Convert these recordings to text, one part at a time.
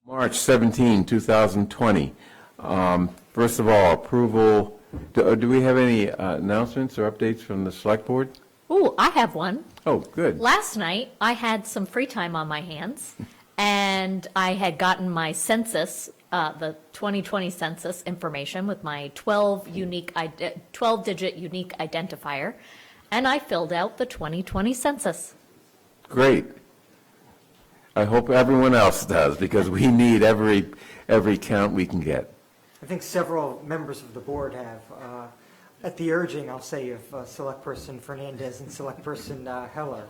March 17, 2020. First of all, approval, do we have any announcements or updates from the Select Board? Ooh, I have one. Oh, good. Last night, I had some free time on my hands, and I had gotten my census, the 2020 census information with my 12-digit unique identifier, and I filled out the 2020 census. Great. I hope everyone else does, because we need every count we can get. I think several members of the board have, at the urging, I'll say, of Select Person Fernandez and Select Person Heller.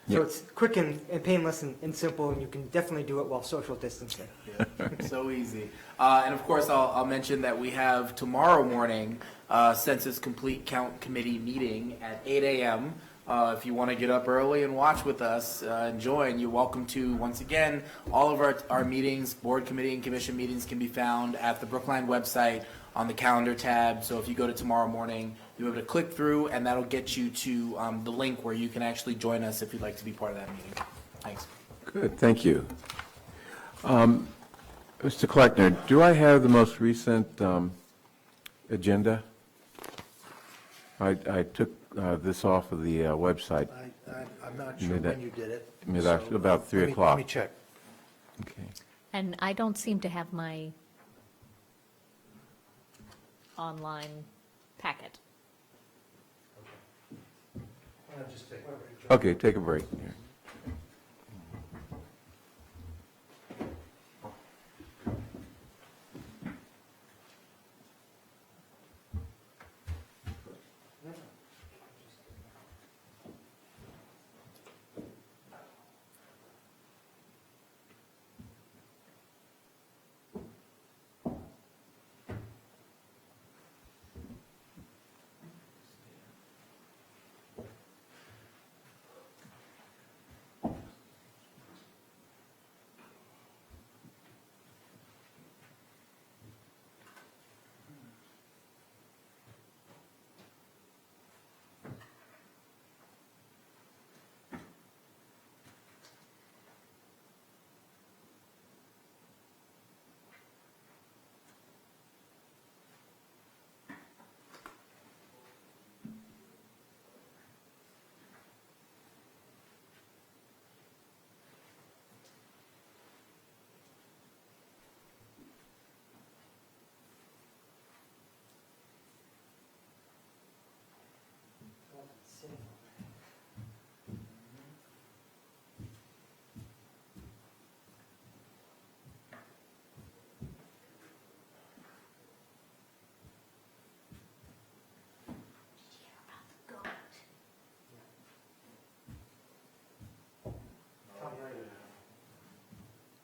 So Yeah. it's quick and painless and simple, and you can definitely do it while social distancing. So easy. And of course, I'll mention that we have tomorrow morning Census Complete Count Committee meeting at 8 a.m. If you want to get up early and watch with us and join, you're welcome to. Once again, all of our meetings, board committee and commission meetings can be found at the Brookline website on the calendar tab. So if you go to tomorrow morning, you'll be able to click through, and that'll get you to the link where you can actually join us if you'd like to be part of that meeting. Thanks. Good, thank you. Mr. Kleckner, do I have the most recent agenda? I took this off of the website. I'm not sure when you did it. About 3 o'clock. Let me check. Okay. And I don't seem to have my online packet. I'll just take a break. Okay, take a break. Here.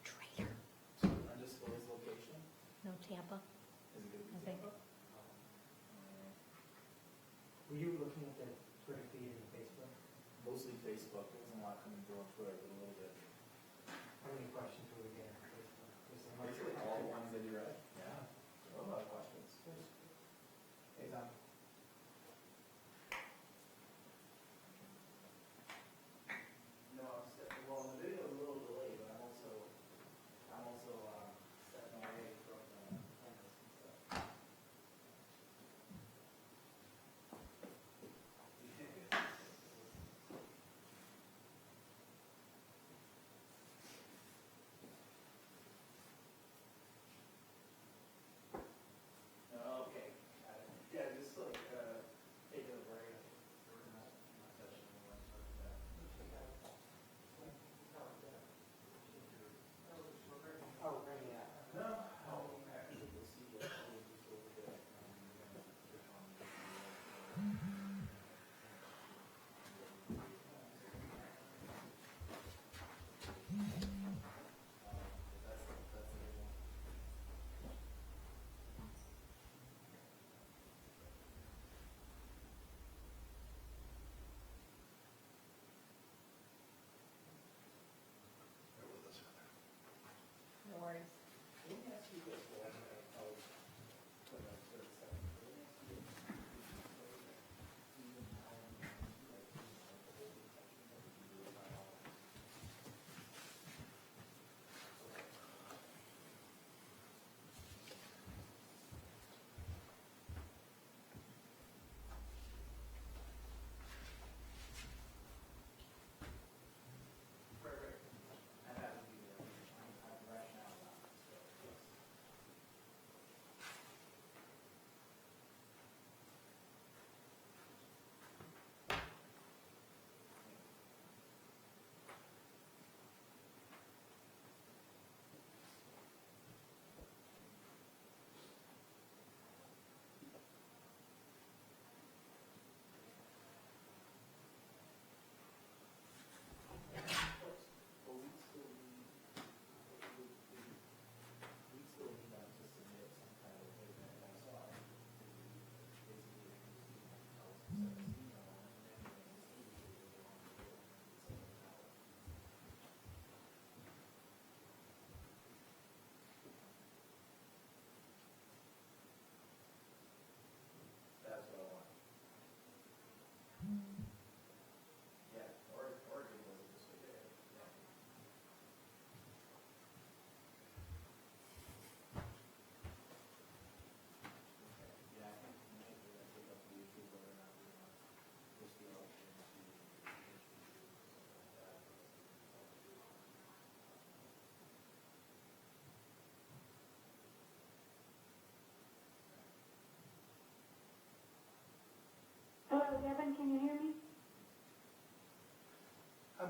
Traitor. Undisclosed location? No Tampa, Is it I think. Were you looking at the Twitter feed and Facebook? Mostly Facebook. There wasn't a lot coming through on Twitter, but a little bit. How many questions were we getting on Facebook? Was there much? Basically all the ones that you read. Yeah. A lot of questions. Hey, Tom. No, well, the video is a little delayed, but I'm also stepping away from cameras and stuff.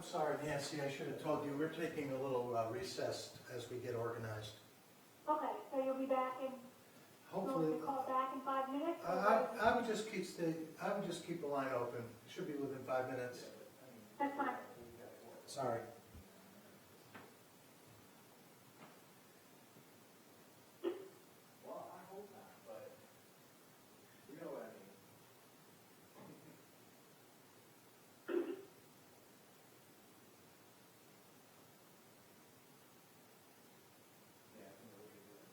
I'm sorry, Nancy, I should have told you, we're taking a little recess as we get organized. Okay, so you'll be back in, Hopefully, you'll be called back in 5 minutes? I would just keep the line open. Should be within 5 minutes. That's fine. Sorry. Well, I hope not, but you know what I mean. Yeah, I think we'll do that.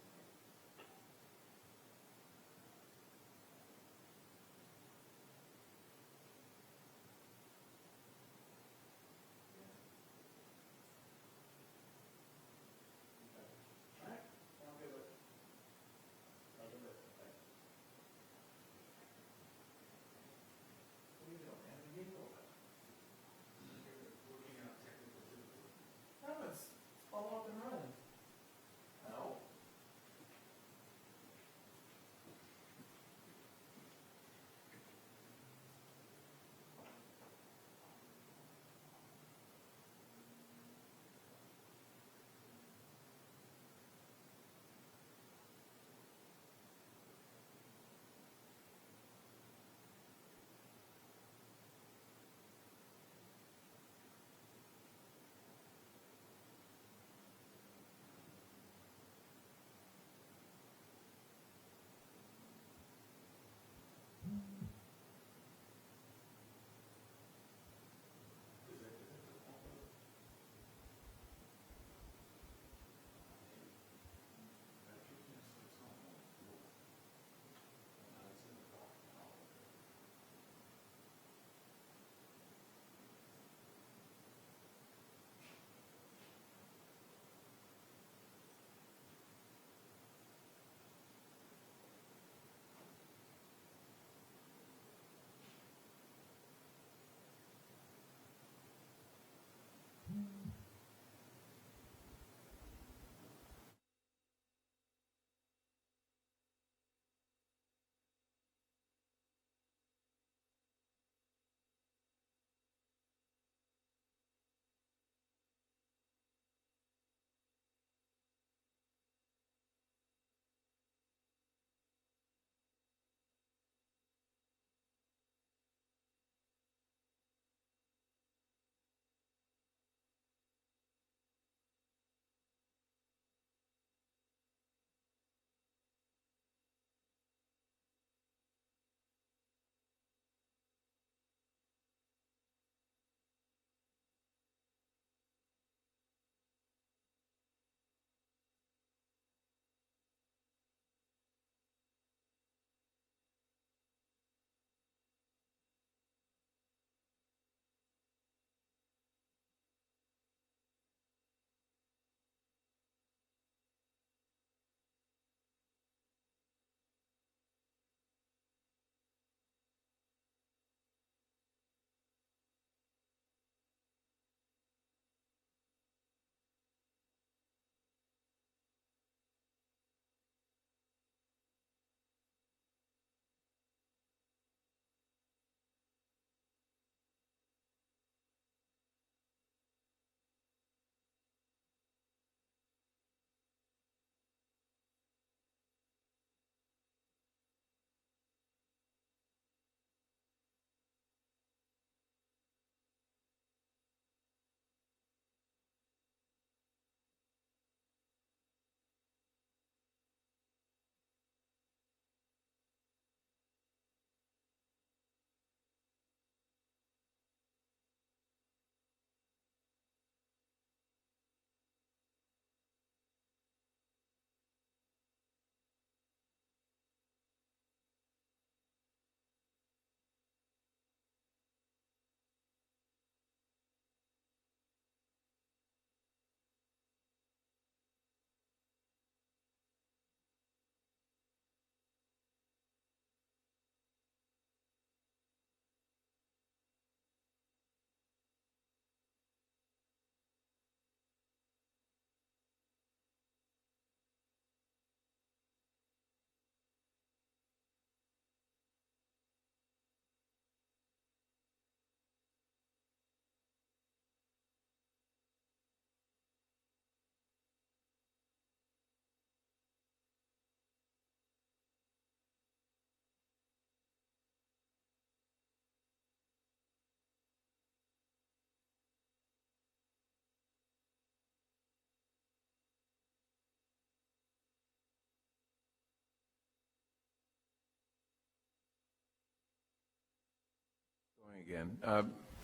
Again,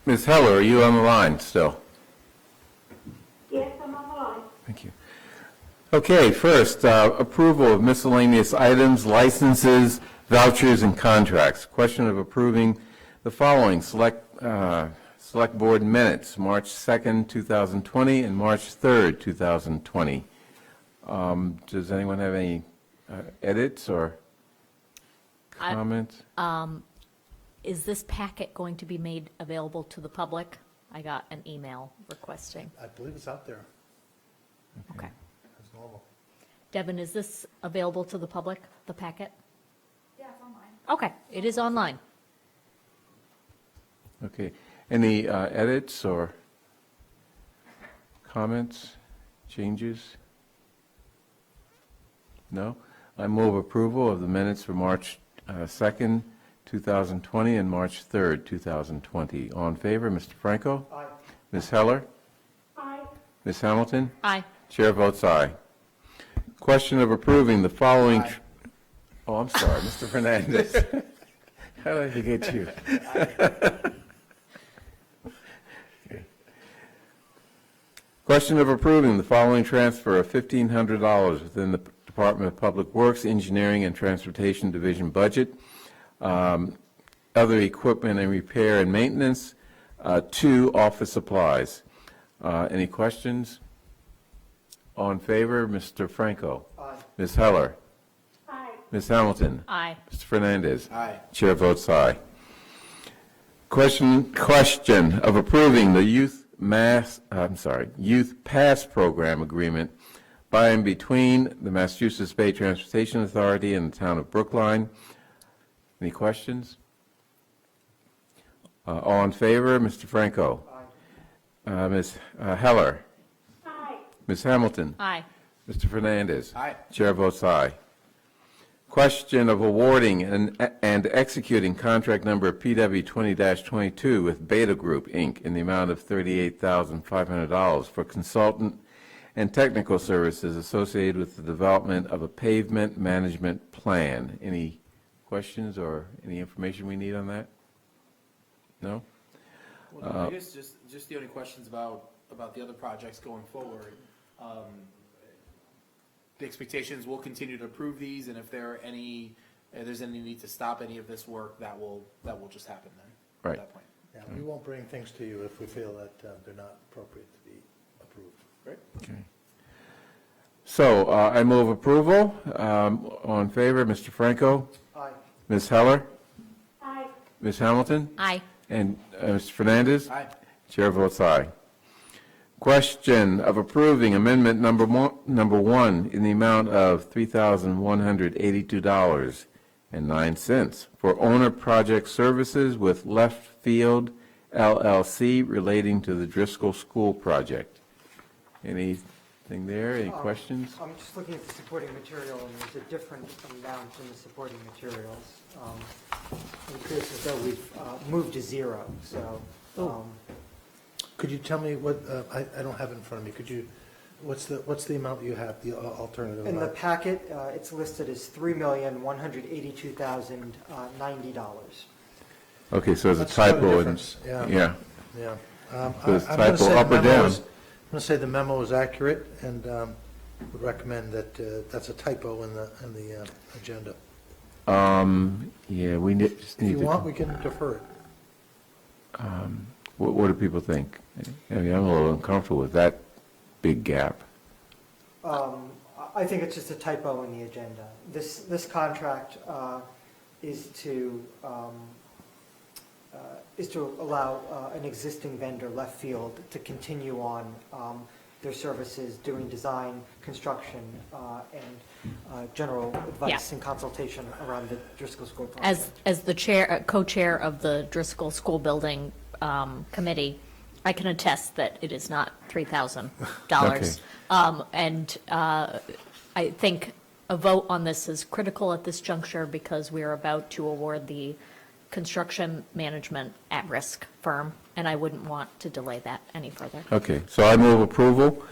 Ms. Heller, are you on the line still? Yes, I'm on the line. Thank you. Okay, first, approval of miscellaneous items, licenses, vouchers, and contracts. Question of approving the following select board minutes, March 2nd, 2020, and March 3rd, 2020. Does anyone have any edits or comments? Is this packet going to be made available to the public? I got an email requesting. I believe it's out there, Okay. as normal. Devin, is this available to the public, the packet? Yeah, it's online. Okay, it is online. Okay. Any edits or comments, changes? No? I move approval of the minutes for March 2nd, 2020, and March 3rd, 2020. All in favor, Mr. Franco? Aye. Ms. Heller? Aye. Ms. Hamilton? Aye. Chair votes aye. Question of approving the following... Aye. Oh, I'm sorry, Mr. Fernandez. How did I forget you? Okay. Question of approving the following transfer of $1,500 within the Department of Public Works, Engineering, and Transportation Division budget, other equipment and repair and maintenance, to office supplies. Any questions? All in favor, Mr. Franco? Aye. Ms. Heller? Aye. Ms. Hamilton? Aye. Mr. Fernandez? Aye. Chair votes aye. Question of approving the Youth Pass Program Agreement by and between the Massachusetts Bay Transportation Authority and the town of Brookline. Any questions? All in favor, Mr. Franco? Aye. Ms. Heller? Aye. Ms. Hamilton? Aye. Mr. Fernandez? Aye. Chair votes aye. Question of awarding and executing contract number PW 20-22 with Beta Group, Inc. in the amount of $38,500 for consultant and technical services associated with the development of a pavement management plan. Any questions or any information we need on that? No? Well, I guess just the only questions about the other projects going forward. The expectations, we'll continue to approve these, and if there's any need to stop any of this work, that will just happen then. Right. At that point. Yeah, we won't bring things to you if we feel that they're not appropriate to be approved. Right? Okay. So I move approval. All in favor, Mr. Franco? Aye. Ms. Heller? Aye. Ms. Hamilton? Aye. And Mr. Fernandez? Aye. Chair votes aye. Question of approving amendment number one in the amount of $3,182.09 for owner project services with Left Field LLC relating to the Driscoll School project. Anything there? Any questions? I'm just looking at the supporting material, and there's a different amount in the supporting materials. It appears as though we've moved to zero, so. Could you tell me what, I don't have it in front of me, could you, what's the amount you have, the alternative In the amount? packet, it's listed as $3,182,090. Okay, so there's a That's quite a typo. difference, yeah. Yeah. Yeah. So it's I'm gonna typo say the up or memo down? is- I'm going to say the memo is accurate, and would recommend that that's a typo in the agenda. Yeah, we just If need you to. want, we can defer it. What do people think? I mean, I'm a little uncomfortable with that big gap. I think it's just a typo in the agenda. This contract is to allow an existing vendor, Left Field, to continue on their services, doing design, construction, and general advice Yeah. and consultation around the Driscoll School project. As the chair, co-chair of the Driscoll School Building Committee, I can attest that it is not $3,000. And I think a vote on this is critical at this juncture because we are about to award the construction management at-risk firm, and I wouldn't want to delay that any further. Okay, so I move approval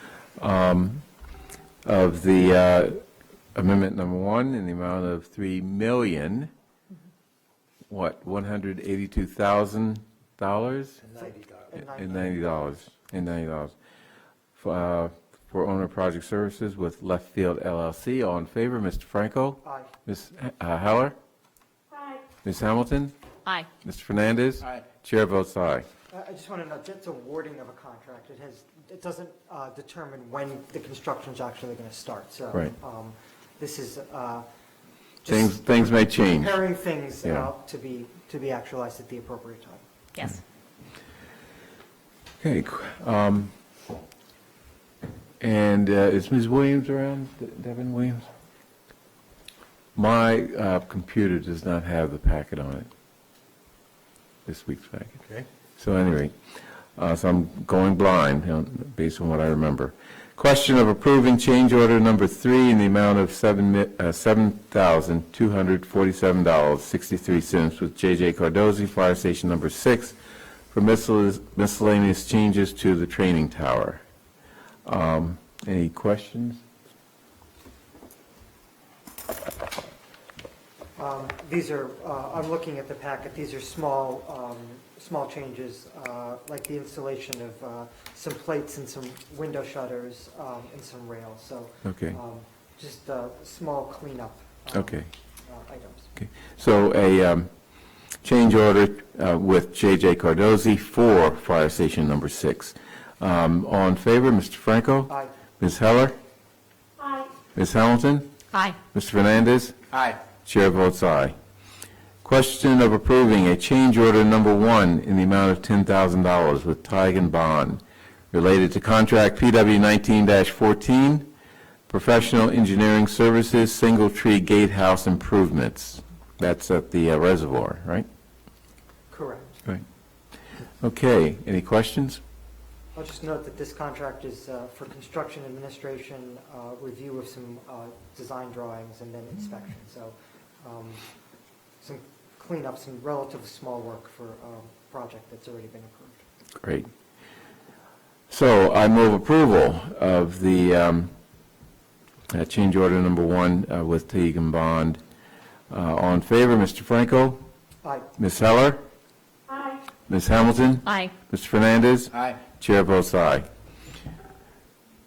of the amendment number one in the amount of $3,182,000 And $90. And $90. For owner project services with Left Field LLC. All in favor, Mr. Franco? Aye. Ms. Heller? Aye. Ms. Hamilton? Aye. Mr. Fernandez? Aye. Chair votes aye. I just want to note, that's awarding of a contract. It doesn't determine when the construction's actually going to start, so. Right. This is Things just may change. preparing things Yeah. to be actualized at the appropriate time. Yes. Okay. And is Ms. Williams around, Devin Williams? My computer does not have the packet on it, this week's packet. Okay. So anyway, so I'm going blind based on what I remember. Question of approving change order number 3 in the amount of $7,247.63 with J.J. Cardozi, Fire Station number 6, for miscellaneous changes to the training tower. Any questions? These are, I'm looking at the packet, these are small changes, like the installation of some plates and some window shutters and some rails, so. Okay. Just small cleanup. Okay. Items. Okay. So a change order with J.J. Cardozi for Fire Station number 6. All in favor, Mr. Franco? Aye. Ms. Heller? Aye. Ms. Hamilton? Aye. Mr. Fernandez? Aye. Chair votes aye. Question of approving a change order number 1 in the amount of $10,000 with Tigan Bond related to contract PW 19-14, professional engineering services, single tree gatehouse improvements. That's at the reservoir, right? Correct. Right. Okay, any questions? I'll just note that this contract is for construction administration, review of some design drawings, and then inspection. So some cleanup, some relatively small work for a project that's already been approved. Great. So I move approval of the change order number 1 with Teagan Bond. All in favor, Mr. Franco? Aye. Ms. Heller? Aye. Ms. Hamilton? Aye. Mr. Fernandez? Aye. Chair votes aye.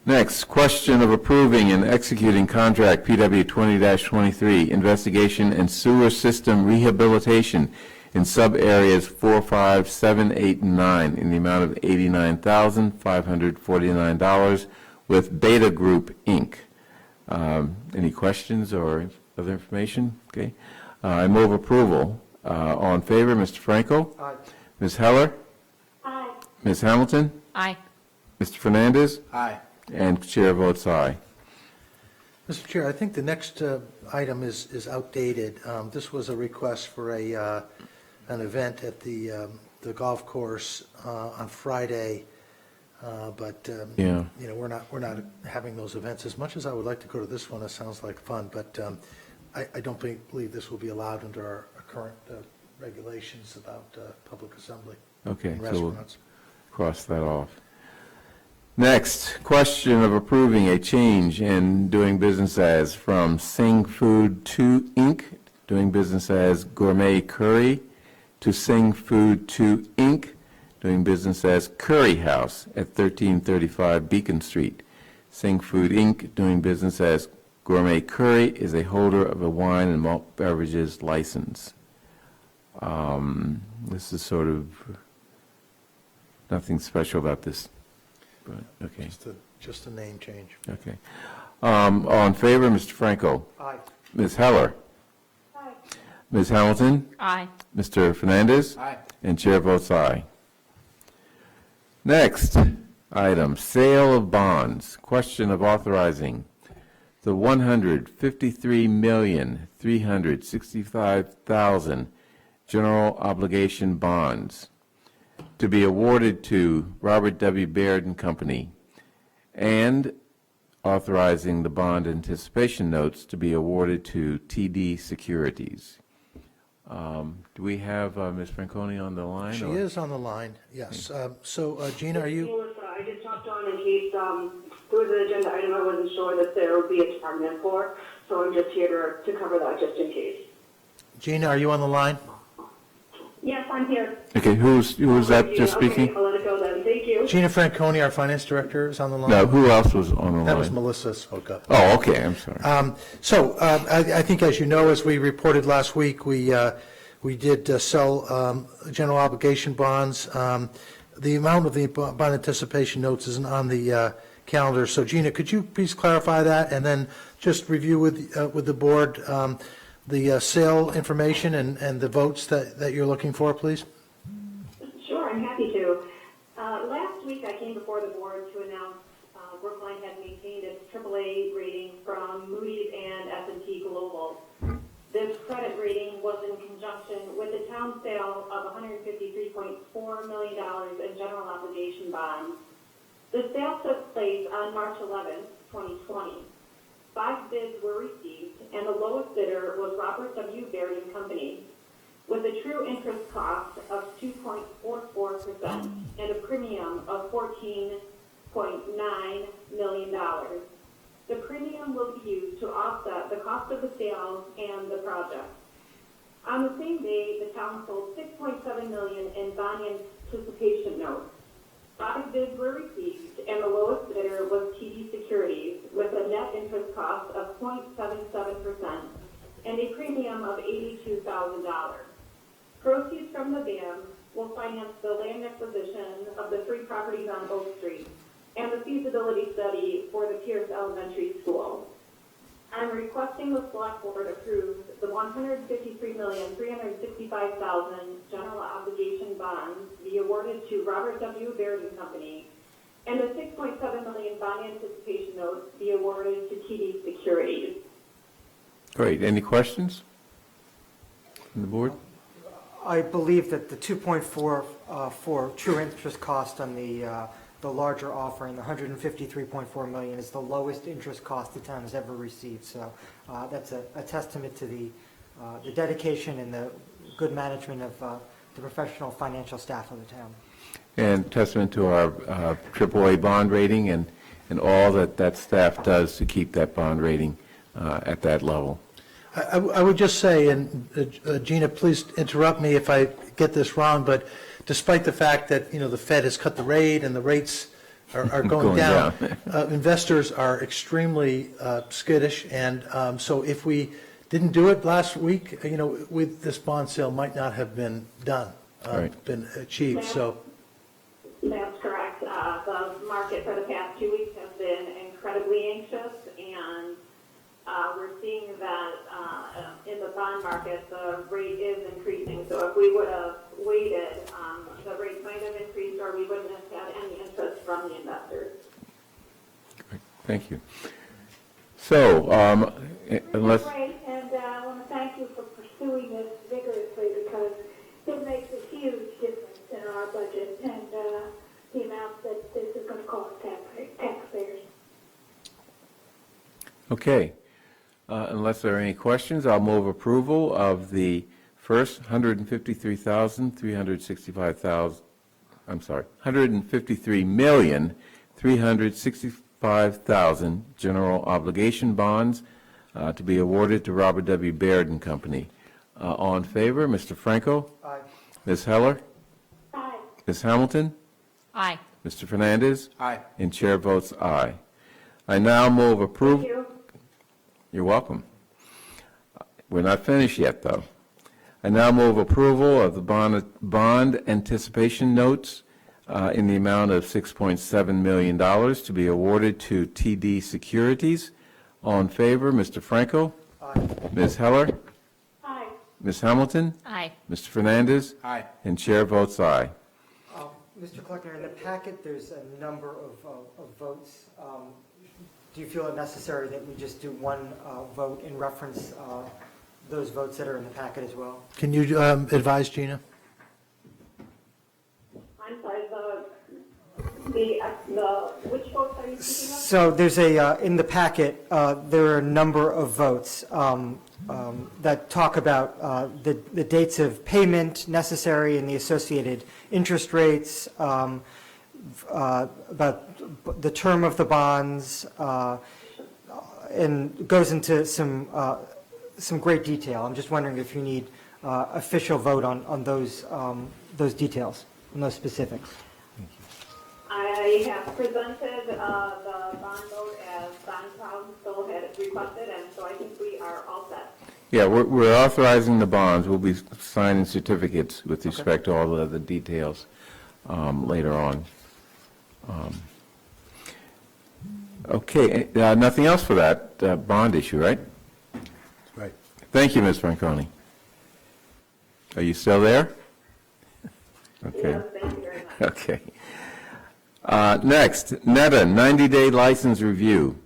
Next, question of approving and executing contract PW 20-23, investigation and sewer system rehabilitation in sub-areas 4, 5, 7, 8, and 9 in the amount of $89,549 with Beta Group, Inc. Any questions or other information? Okay. I move approval. All in favor, Mr. Franco? Aye. Ms. Heller? Aye. Ms. Hamilton? Aye. Mr. Fernandez? Aye. And chair votes aye. Mr. Chair, I think the next item is outdated. This was a request for an event at the golf course on Friday, but Yeah. you know, we're not having those events. As much as I would like to go to this one, it sounds like fun, but I don't believe this will be allowed under our current regulations about public assembly Okay, and so we'll restaurants. cross that off. Next, question of approving a change in doing business as from Sing Food 2 Inc., doing business as Gourmet Curry, to Sing Food 2 Inc., doing business as Curry House at 1335 Beacon Street. Sing Food Inc., doing business as Gourmet Curry, is a holder of a wine and malt beverages license. This is sort of nothing special about this, but, okay, Just a name change. okay. All in favor, Mr. Franco? Aye. Ms. Heller? Aye. Ms. Hamilton? Aye. Mr. Fernandez? Aye. And chair votes aye. Next item, sale of bonds. Question of authorizing the $153,365,000 general obligation bonds to be awarded to Robert W. Baird and Company, and authorizing the bond anticipation notes to be awarded to TD Securities. Do we have Ms. Franconi on the line? She or- is on the line, yes. So Gina, are you, Melissa, I just talked on in case there was an agenda item I wasn't sure that there would be a department for, so I'm just here to cover that just in case. Gina, are you on the line? Yes, I'm here. Okay, who's that just Okay, speaking? I'll let it go then. Thank you. Gina Franconi, our finance director, is on the line. No, who else was on the That was line? Melissa spoke up. Oh, okay, I'm sorry. I think, as you know, as we reported last week, we did sell general obligation bonds. The amount of the bond anticipation notes isn't on the calendar. So Gina, could you please clarify that and then just review with the board the sale information and the votes that you're looking for, please? Sure, I'm happy to. Last week, I came before the board to announce Brookline had maintained its AAA rating from Moody's and S&P Global. This credit rating was in conjunction with the town sale of $153.4 million in general obligation bonds. The sale took place on March 11th, 2020. 5 bids were received, and the lowest bidder was Robert W. Baird & Company, with a true interest cost of 2.44% and a premium of $14.9 million. The premium will be used to offset the cost of the sale and the project. On the same day, the town sold $6.7 million in bond anticipation notes. 5 bids were received, and the lowest bidder was TD Securities, with a net interest cost of 0.77% and a premium of $82,000. Proceeds from the ban will finance the land acquisition of the 3 properties on Oak Street and the feasibility study for the Pierce Elementary School. I'm requesting the select board approve the $153,365,000 general obligation bonds be awarded to Robert W. Baird & Company, and the $6.7 million bond anticipation notes be awarded to TD Securities. Great, any questions from the board? I believe that the 2.4 true interest cost on the larger offering, the $153.4 million, is the lowest interest cost the town has ever received. So that's a testament to the dedication and the good management of the professional financial staff of the town. And testament to our AAA bond rating and all that staff does to keep that bond rating at that level. I would just say, and Gina, please interrupt me if I get this wrong, but despite the fact that, the Fed has cut the rate and the rates are going down, investors are extremely skittish, and so if we didn't do it last week, with this bond sale might not have been done, been achieved, so. That's correct. The market for the past 2 weeks has been incredibly anxious, and we're seeing that in the bond market, the rate is increasing. So if we would have waited, the rate might have increased, or we wouldn't have had any interest from the investors. Great. Thank you. So, unless, Great, and I want to thank you for pursuing this vigorously, because it makes a huge difference in our budget and the amount that this is going to cost taxpayers. okay. Unless there are any questions, I'll move approval of the first $153,365,000 general obligation bonds to be awarded to Robert W. Baird & Company. All in favor, Mr. Franco? Aye. Ms. Heller? Aye. Ms. Hamilton? Aye. Mr. Fernandez? Aye. And chair votes aye. I now move approval. Thank you. You're welcome. We're not finished yet, though. I now move approval of the bond anticipation notes in the amount of $6.7 million to be awarded to TD Securities. All in favor, Mr. Franco? Aye. Ms. Heller? Aye. Ms. Hamilton? Aye. Mr. Fernandez? Aye. And chair votes aye. Mr. Kleckner, in the packet, there's a number of votes. Do you feel it necessary that we just do one vote in reference those votes that are in the packet as well? Can you advise Gina? I'm sorry, which votes are you speaking of? So there's in the packet, there are a number of votes that talk about the dates of payment necessary and the associated interest rates, about the term of the bonds, and goes into some great detail. I'm just wondering if you need official vote on those details, on those specifics. I have presented the bond vote as bond council had requested, and so I think we are all set. Yeah, we're authorizing the bonds. We'll be signing certificates with respect to all the other details later on. Okay, nothing else for that bond issue, right? Right. Thank you, Ms. Franconi. Are you still there? Okay. Yes, thank you very much. Okay. Next, NETA, 90-day license review.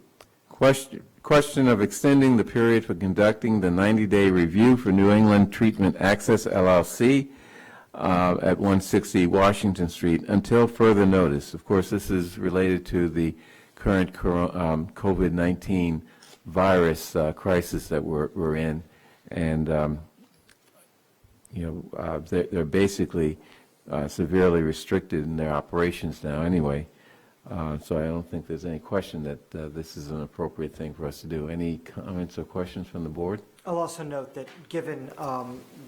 Question of extending the period for conducting the 90-day review for New England Treatment Access LLC at 160 Washington Street until further notice. Of course, this is related to the current COVID-19 virus crisis that we're in. And, they're basically severely restricted in their operations now anyway. So I don't think there's any question that this is an appropriate thing for us to do. Any comments or questions from the board? I'll also note that given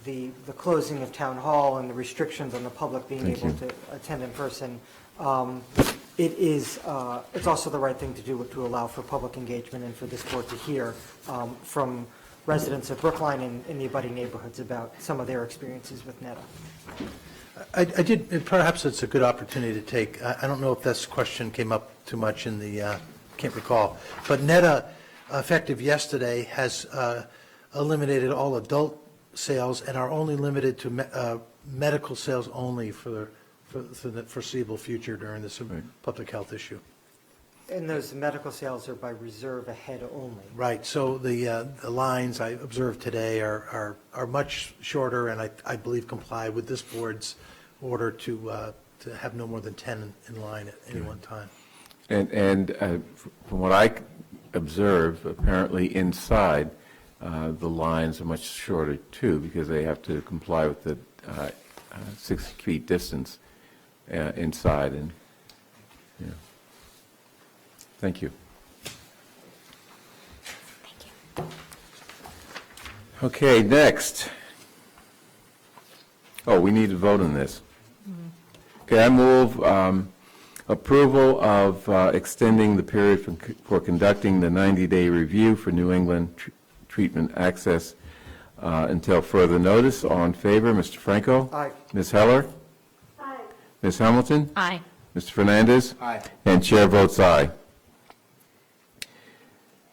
the closing of Town Hall and the restrictions on the public being Thank able you. to attend in person, it's also the right thing to do to allow for public engagement and for this board to hear from residents of Brookline and in the abutting neighborhoods about some of their experiences with NETA. I did, and perhaps it's a good opportunity to take, I don't know if this question came up too much in the, can't recall, but NETA, effective yesterday, has eliminated all adult sales and are only limited to medical sales only for the foreseeable future during this public health issue. And those medical sales are by reserve ahead only. Right, so the lines I observed today are much shorter and I believe comply with this board's order to have no more than 10 in line at any one time. And from what I observe, apparently inside, the lines are much shorter too, because they have to comply with the 6 feet distance inside. And yeah. Thank you. Okay, next. Oh, we need to vote on this. Okay, I move approval of extending the period for conducting the 90-day review for New England Treatment Access until further notice. All in favor, Mr. Franco? Aye. Ms. Heller? Aye. Ms. Hamilton? Aye. Mr. Fernandez? Aye. And chair votes aye.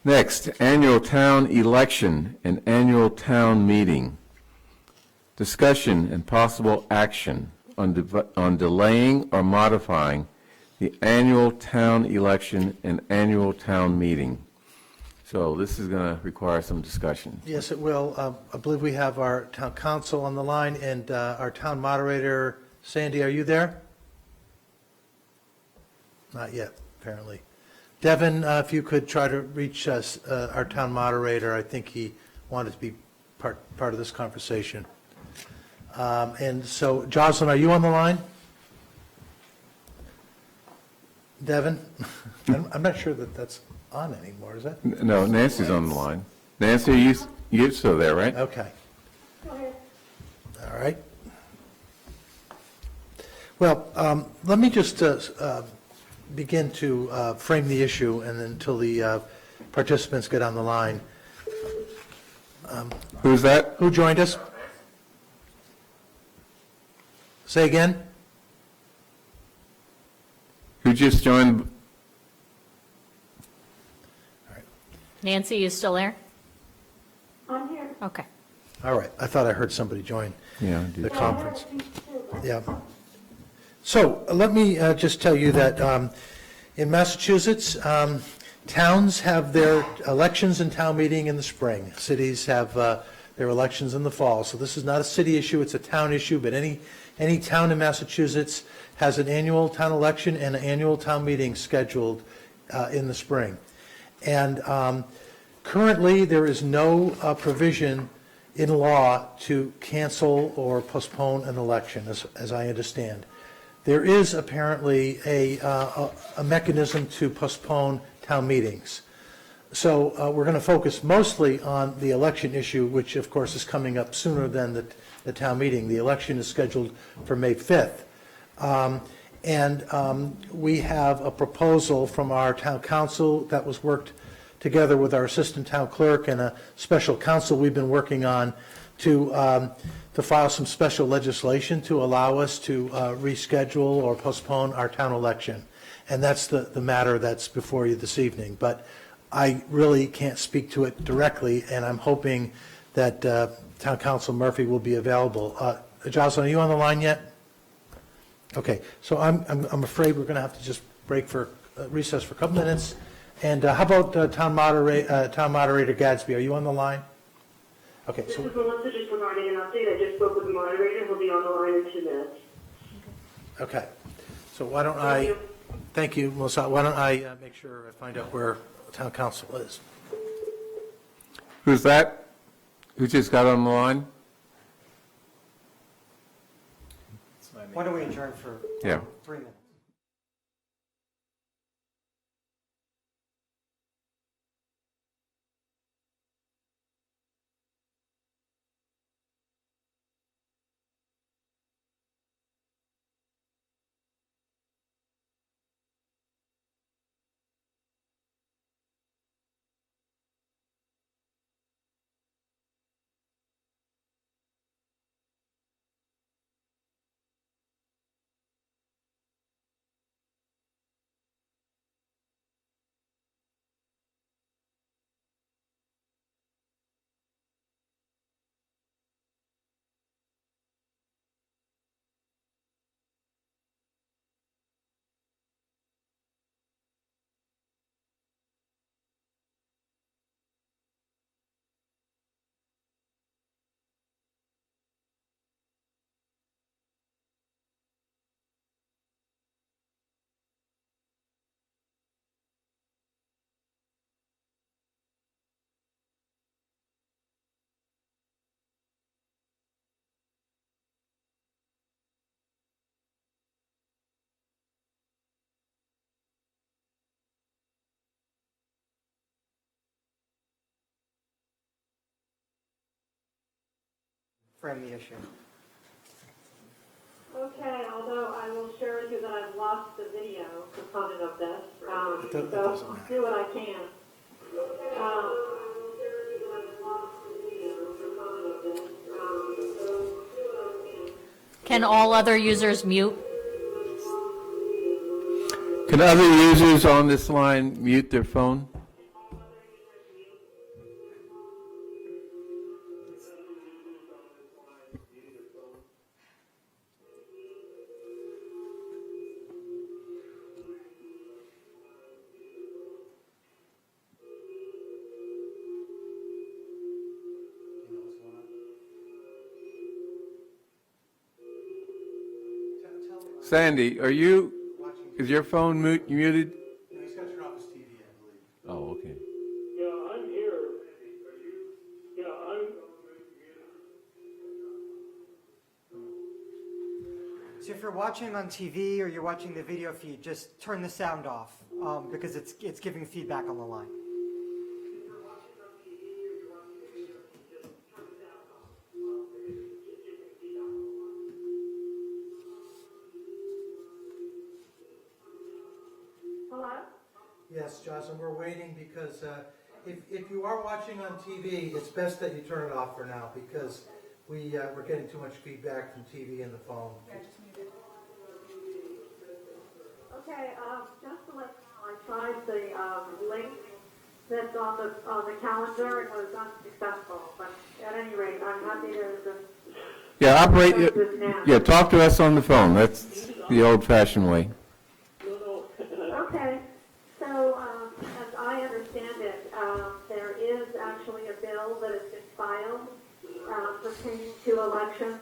Next, annual town election and annual town meeting. Discussion and possible action on delaying or modifying the annual town election and annual town meeting. So this is going to require some discussion. Yes, it will. I believe we have our town council on the line and our town moderator. Sandy, are you there? Not yet, apparently. Devin, if you could try to reach us, our town moderator, I think he wanted to be part of this conversation. And so, Jocelyn, are you on the line? Devin? I'm not sure that that's on anymore, is that? No, Nancy's on the line. Nancy, you're still there, right? Okay, Go ahead. all right. Well, let me just begin to frame the issue, and until the participants get on the line. Who's that? Who joined us? Say again? Who just joined? Nancy, you still there? I'm here. Okay. All right, I thought I heard somebody join Yeah, I the did. conference. Yeah. So let me just tell you that in Massachusetts, towns have their elections and town meeting in the spring. Cities have their elections in the fall. So this is not a city issue, it's a town issue, but any town in Massachusetts has an annual town election and an annual town meeting scheduled in the spring. And currently, there is no provision in law to cancel or postpone an election, as I understand. There is apparently a mechanism to postpone town meetings. So we're going to focus mostly on the election issue, which of course is coming up sooner than the town meeting. The election is scheduled for May 5th. We have a proposal from our town council that was worked together with our assistant town clerk and a special counsel we've been working on to file some special legislation to allow us to reschedule or postpone our town election. And that's the matter that's before you this evening. But I really can't speak to it directly, and I'm hoping that Town Council Murphy will be available. Jocelyn, are you on the line yet? Okay, so I'm afraid we're going to have to just break for recess for a couple minutes. And how about Town Moderator Gadsby? Are you on the line? Okay. This is Melissa, just providing an update. I just spoke with the moderator. He'll be on the line in 2 minutes. Okay. So why don't thank you, Melissa. Why don't I make sure I find out where Town Council is? Who's that? Who just got on the line? Why don't we adjourn for Yeah. 3 minutes? Frame the issue. Okay, although I will share with you that I've lost the video component of this, It doesn't so matter. I'll do what I can. Can all other users mute? Can other users on this line mute their phone? Sandy, is your phone muted? He's got your office TV, I believe. Oh, okay. Yeah, I'm here. Yeah, So if you're watching on TV or you're watching the video feed, just turn the sound off because it's giving feedback on the line. Hello? Yes, Jocelyn, we're waiting because if you are watching on TV, it's best that you turn it off for now because we're getting too much feedback from TV and the phone. Okay, just to let you know, I tried the link that's on the calendar and was unsuccessful, but at any rate, I'm happy to Yeah, operate. post this now. Yeah, talk to us on the phone. That's the old-fashioned way. Okay, so as I understand it, there is actually a bill that has been filed pertaining to elections,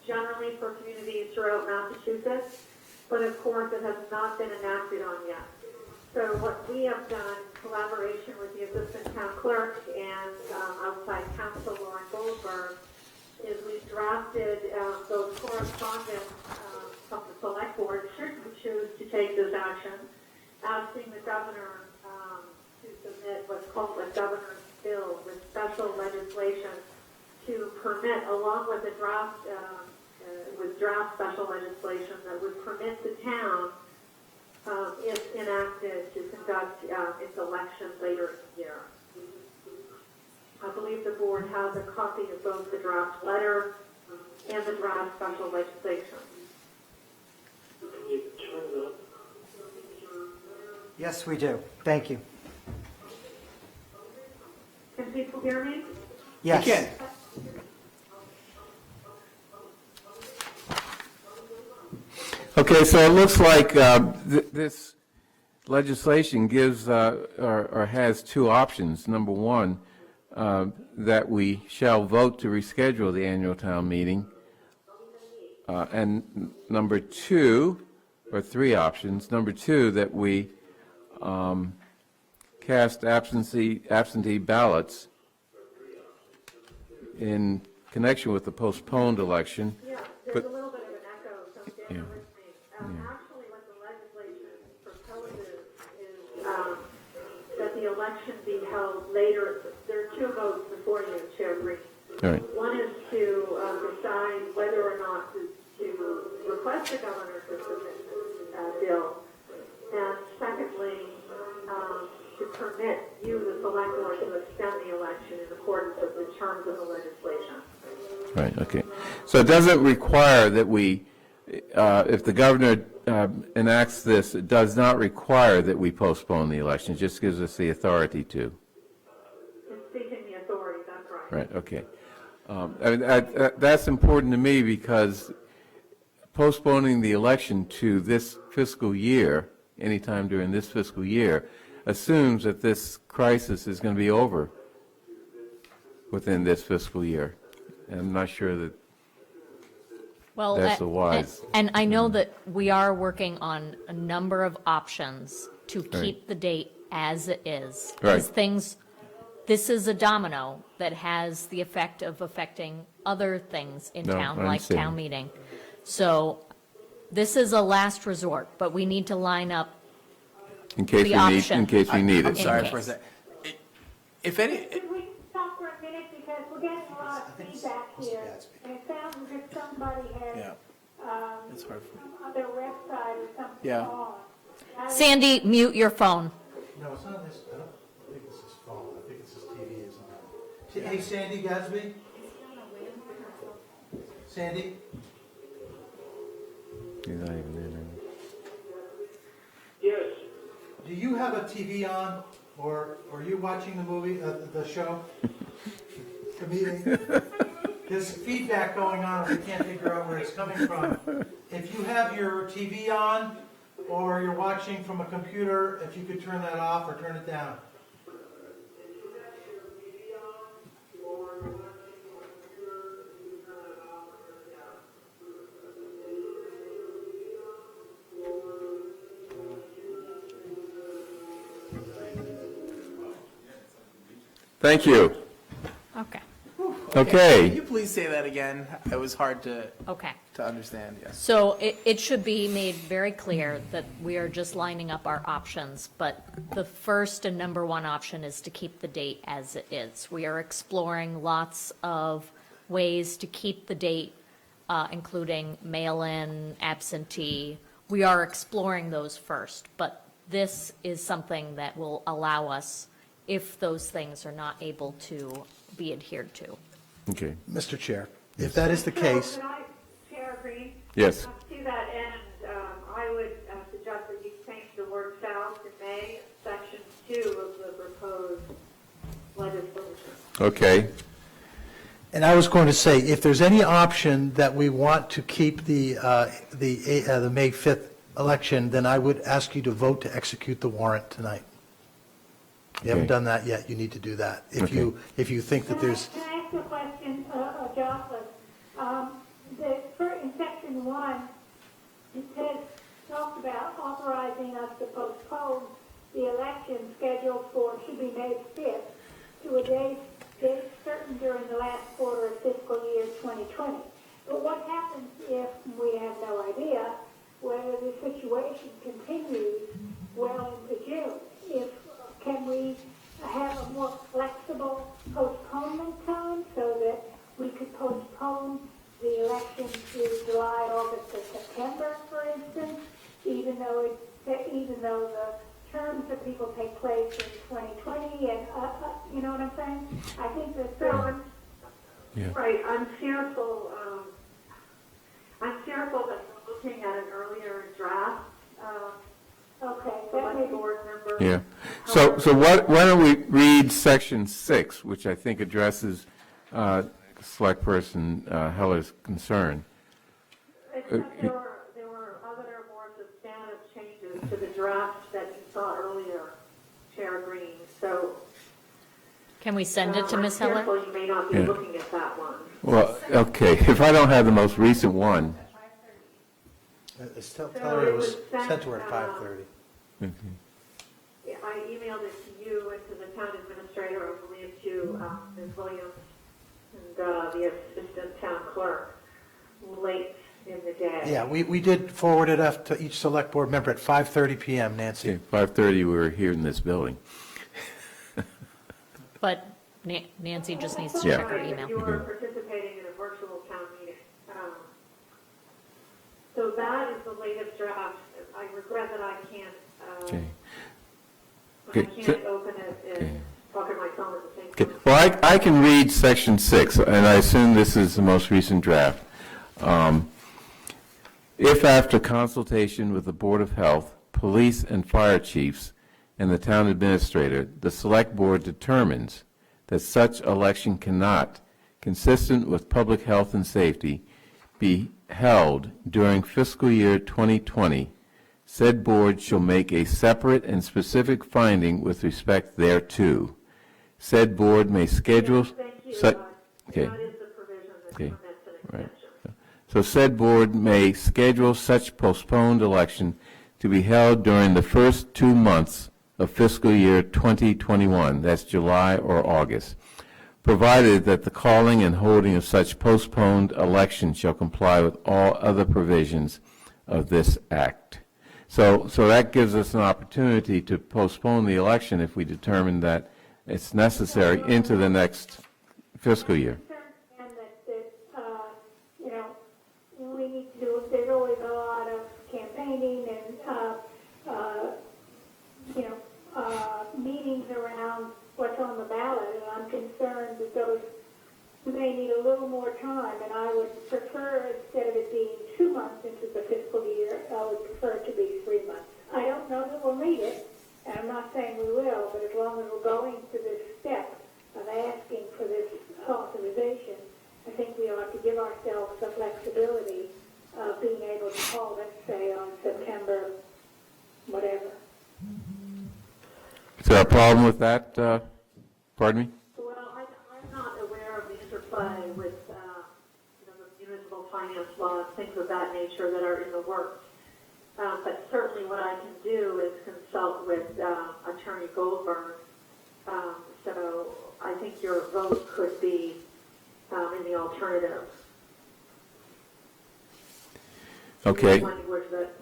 generally for communities throughout Massachusetts, but of course it has not been enacted on yet. So what we have done in collaboration with the Assistant Town Clerk and outside counsel Lauren Goldberg is we've drafted those correspondence from the select board, should we choose to take this action, asking the governor to submit what's called a governor's bill with special legislation to permit, along with a draft, with draft special legislation that would permit the town, if enacted, to conduct its election later in the year. I believe the board has a copy of both the draft letter and the draft special legislation. Can you turn it up? Yes, we do. Thank you. Can people hear me? Yes. Again. Okay, so it looks like this legislation gives or has two options. Number one, that we shall vote to reschedule the annual town meeting. And number two, or three options. Number two, that we cast absentee ballots in connection with the postponed election. Yeah, there's a little bit of an echo, so bear with me. Actually, what the legislation proposes is that the election be held later. There are two votes before you, Chair Green. All right. One is to decide whether or not to request the governor to submit this bill, and secondly, to permit you, the select board, to extend the election in accordance with the terms of the legislation. Right, okay. So it doesn't require that we, if the governor enacts this, it does not require that we postpone the election. It just gives us the authority to. It's seeking the authority, that's right. Right, okay. I mean, that's important to me because postponing the election to this fiscal year, anytime during this fiscal year, assumes that this crisis is going to be over within this fiscal year. And I'm not sure that Well, that's the wise. And I know that we are working on a number of options to keep the date as it is. Right. Because this is a domino that has the effect of affecting other things in No, town, I like understand. town meeting. So this is a last resort, but we need to line up. In case the we need, option. in case we need I'm it. sorry In for a case. sec. If any, Could we stop for a minute, because we're getting a lot of feedback here, and it sounds as if somebody yeah, has, it's hard for me. on their website or something Yeah. on. Sandy, mute your phone. No, it's not this, I don't think this is phone, I think it's his TV, isn't it? Hey, Sandy Gadsby? Sandy? He's not even there now. Yes. Do you have a TV on, or are you watching the movie, the show? The meeting? There's feedback going on, we can't figure out where it's coming from. If you have your TV on, or you're watching from a computer, if you could turn that off or turn it down. Thank you. Okay, Can Okay. you please say that again? It was hard to okay. understand, yes. So it should be made very clear that we are just lining up our options, but the first and number one option is to keep the date as it is. We are exploring lots of ways to keep the date, including mail-in, absentee. We are exploring those first, but this is something that will allow us, if those things are not able to be adhered to. Okay. Mr. Chair, if that is the case, Could I, Chair Green? Yes. To that end, I would suggest that you change the word shall to may, section 2 of the proposed legislation. Okay. and I was going to say, if there's any option that we want to keep the May 5th election, then I would ask you to vote to execute the warrant tonight. You haven't Okay. done that yet, you need to do that. If you think that there's, Can I ask a question, Jocelyn? In section 1, it says, talks about authorizing us to postpone the election scheduled for, should be May 5th, to a date certain during the last quarter of fiscal year 2020. But what happens if we have no idea whether the situation continues well into June? Can we have a more flexible postponement time so that elections or people take place in 2020, and, you know what I'm saying? I think that, Yeah. Right, I'm fearful that we're looking at an earlier draft, okay, that select may board member. Yeah. So why don't we read section 6, which I think addresses Select Person Heller's concern. Except there were other more substantive changes to the draft that you saw earlier, Chair Green, so. Can we send it to Ms. I'm Heller? fearful you may not be Yeah. looking at that one. Well, okay, if I don't have the most recent one, Tell her it was sent to her at 5:30. Yeah, I emailed it to you and to the town administrator, I believe to Ms. Williams and the assistant town clerk late in the day. Yeah, we did forward it up to each select board member at 5:30 PM, Nancy. okay, 5:30, we were here in this building. But Nancy just needs to Yeah. check her Right, email. You are participating in a virtual town meeting. So that is the latest draft. I regret that I can't, Okay. I Okay, can't so- open it and talk on my phone at the same Okay, time. well, I can read section 6, and I assume this is the most recent draft. If after consultation with the Board of Health, police and fire chiefs, and the town administrator, the select board determines that such election cannot, consistent with public health and safety, be held during fiscal year 2020, said board shall make a separate and specific finding with respect thereto. Said board may schedule Thank you. such, okay. That is the provision that Okay. permits an Right. extension. So said board may schedule such postponed election to be held during the first 2 months of fiscal year 2021, that's July or August, provided that the calling and holding of such postponed election shall comply with all other provisions of this act. So that gives us an opportunity to postpone the election if we determine that it's necessary into the next fiscal year. and you know, we need to do, there's always a lot of campaigning and, meetings around what's on the ballot, and I'm concerned that those may need a little more time, and I would prefer, instead of it being 2 months into the fiscal year, I would prefer it to be 3 months. I don't know that we'll need it, and I'm not saying we will, but as long as we're going to this step of asking for this authorization, I think we ought to give ourselves the flexibility of being able to call, let's say, on September, whatever. Is there a problem with that? Pardon me? Well, I'm not aware of the interplay with, the municipal finance laws, things of that nature that are in the works. But certainly what I can do is consult with Attorney Goldberg. So I think your vote could be in the alternative. Okay. Language that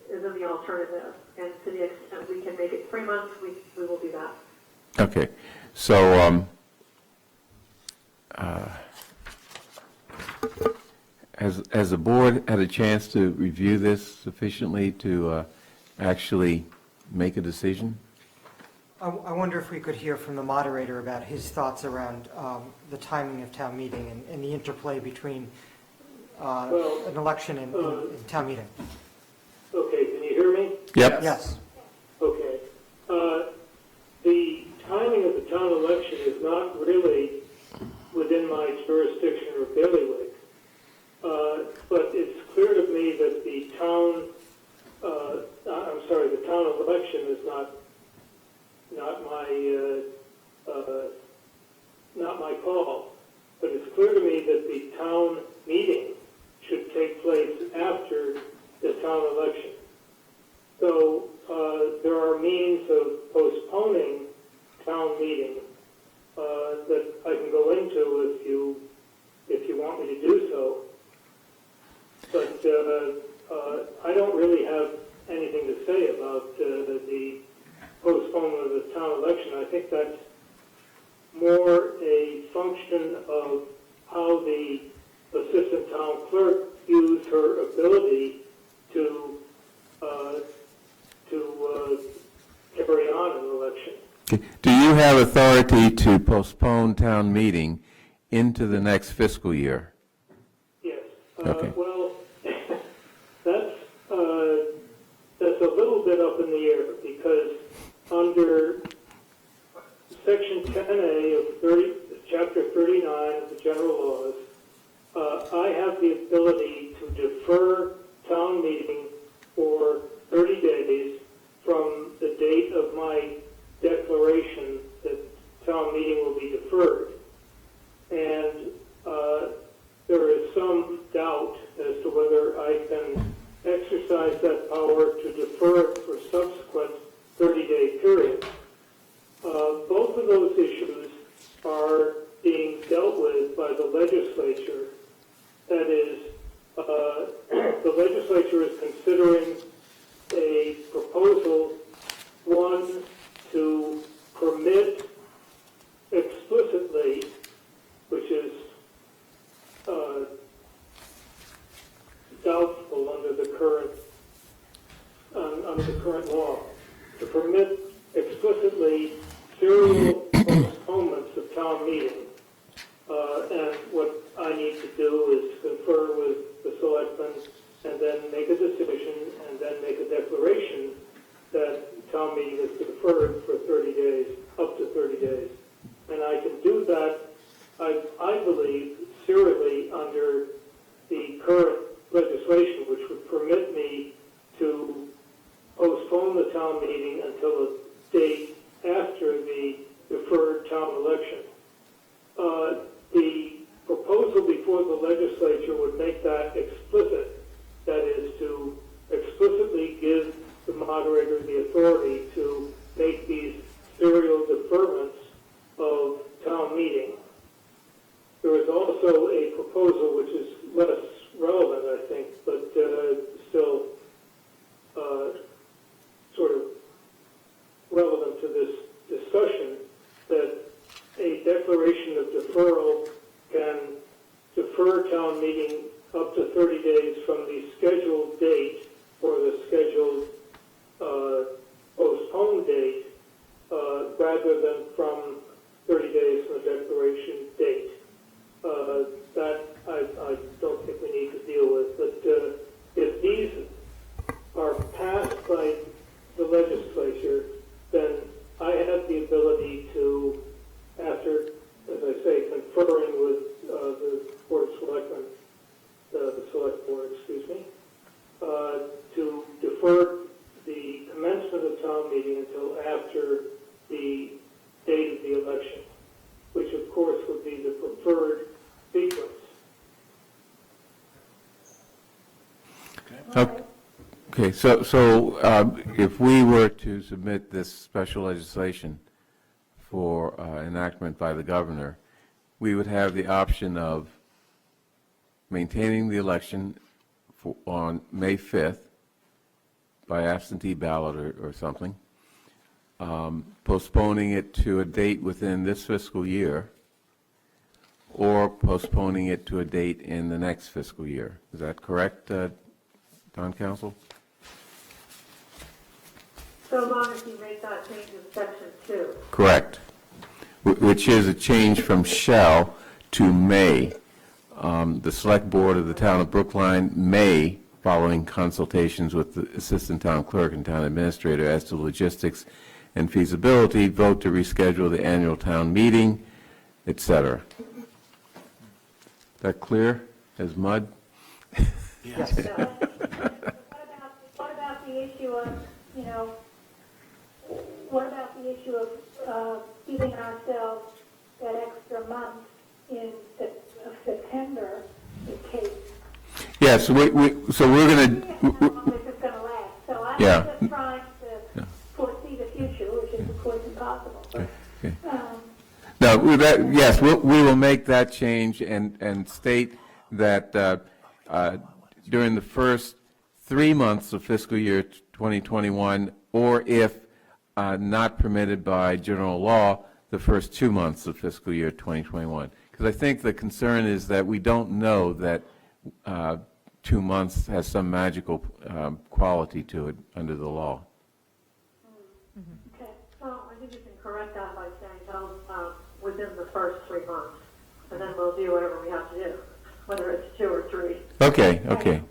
is in the alternative. And to the extent we can make it 3 months, we will do that. Okay. So has the board had a chance to review this sufficiently to actually make a decision? I wonder if we could hear from the moderator about his thoughts around the timing of town meeting and the interplay between an election and town meeting. Okay, can you hear me? Yep. Yes. Okay. The timing of the town election is not really within my jurisdiction or bailiwick. But it's clear to me that the town election is not my call. But it's clear to me that the town meeting should take place after the town election. So there are means of postponing town meeting that I can go into if you want me to do so. But I don't really have anything to say about the postponement of the town election. I think that's more a function of how the assistant town clerk views her ability to carry Okay. Do you have authority to postpone town meeting into the next fiscal year? Yes. Okay. Well, that's a little bit up in the air because under Section 10A of Chapter 39 of the general laws, I have the ability to defer town meeting for 30 days from the date of my declaration that town meeting will be deferred. And there is some doubt as to whether I can exercise that power to defer it for subsequent 30-day period. Both of those issues are being dealt with by the legislature. That is, the legislature is considering a proposal, one, to permit explicitly, which is doubtful under the current law, to permit explicitly serial postponements of town meeting. And what I need to do is confer with the selectmen and then make a decision and then make a declaration that town meeting is deferred for 30 days, up to 30 days. And I can do that, I believe, serially under the current legislation, which would permit me to postpone the town meeting until a date after the deferred town election. The proposal before the legislature would make that explicit, that is to explicitly give the moderator the authority to make these serial deferments of town meeting. There is also a proposal which is less relevant, I think, but still sort of relevant to this discussion, that a declaration of deferral can defer town meeting up to 30 days from the scheduled date or the scheduled postponed date rather than from 30 days from the declaration date. That I don't think we need to deal with. But if these are passed by the legislature, then I have the ability to, after, as I say, conferring with the Board of Selectmen, the Select Board, excuse me, to defer the commencement of town meeting until after the date of the election, which of course would be the preferred sequence. Okay, so if we were to submit this special legislation for enactment by the governor, we would have the option of maintaining the election on May 5th by absentee ballot or something, postponing it to a date within this fiscal year, or postponing it to a date in the next fiscal year. Is that correct, Town Council? So long as you make that change in section 2. Correct. Which is a change from shall to may. The Select Board of the Town of Brookline may, following consultations with the Assistant Town Clerk and Town Administrator as to logistics and feasibility, vote to reschedule the annual town meeting, etc. That clear as mud? What about the issue of, what about the issue of giving ourselves that extra month in September in case? Yeah, so we're going to... How long this is going to last. So I'm Yeah. just trying to foresee the future, which is of course impossible. Okay. No, yes, we will make that change and state that during the first 3 months of fiscal year 2021, or if not permitted by general law, the first 2 months of fiscal year 2021. Because I think the concern is that we don't know that 2 months has some magical quality to it under the law. Okay, well, I think you can correct that by saying tell within the first 3 months, and then we'll do whatever we have to do, whether it's 2 or 3. Okay, okay.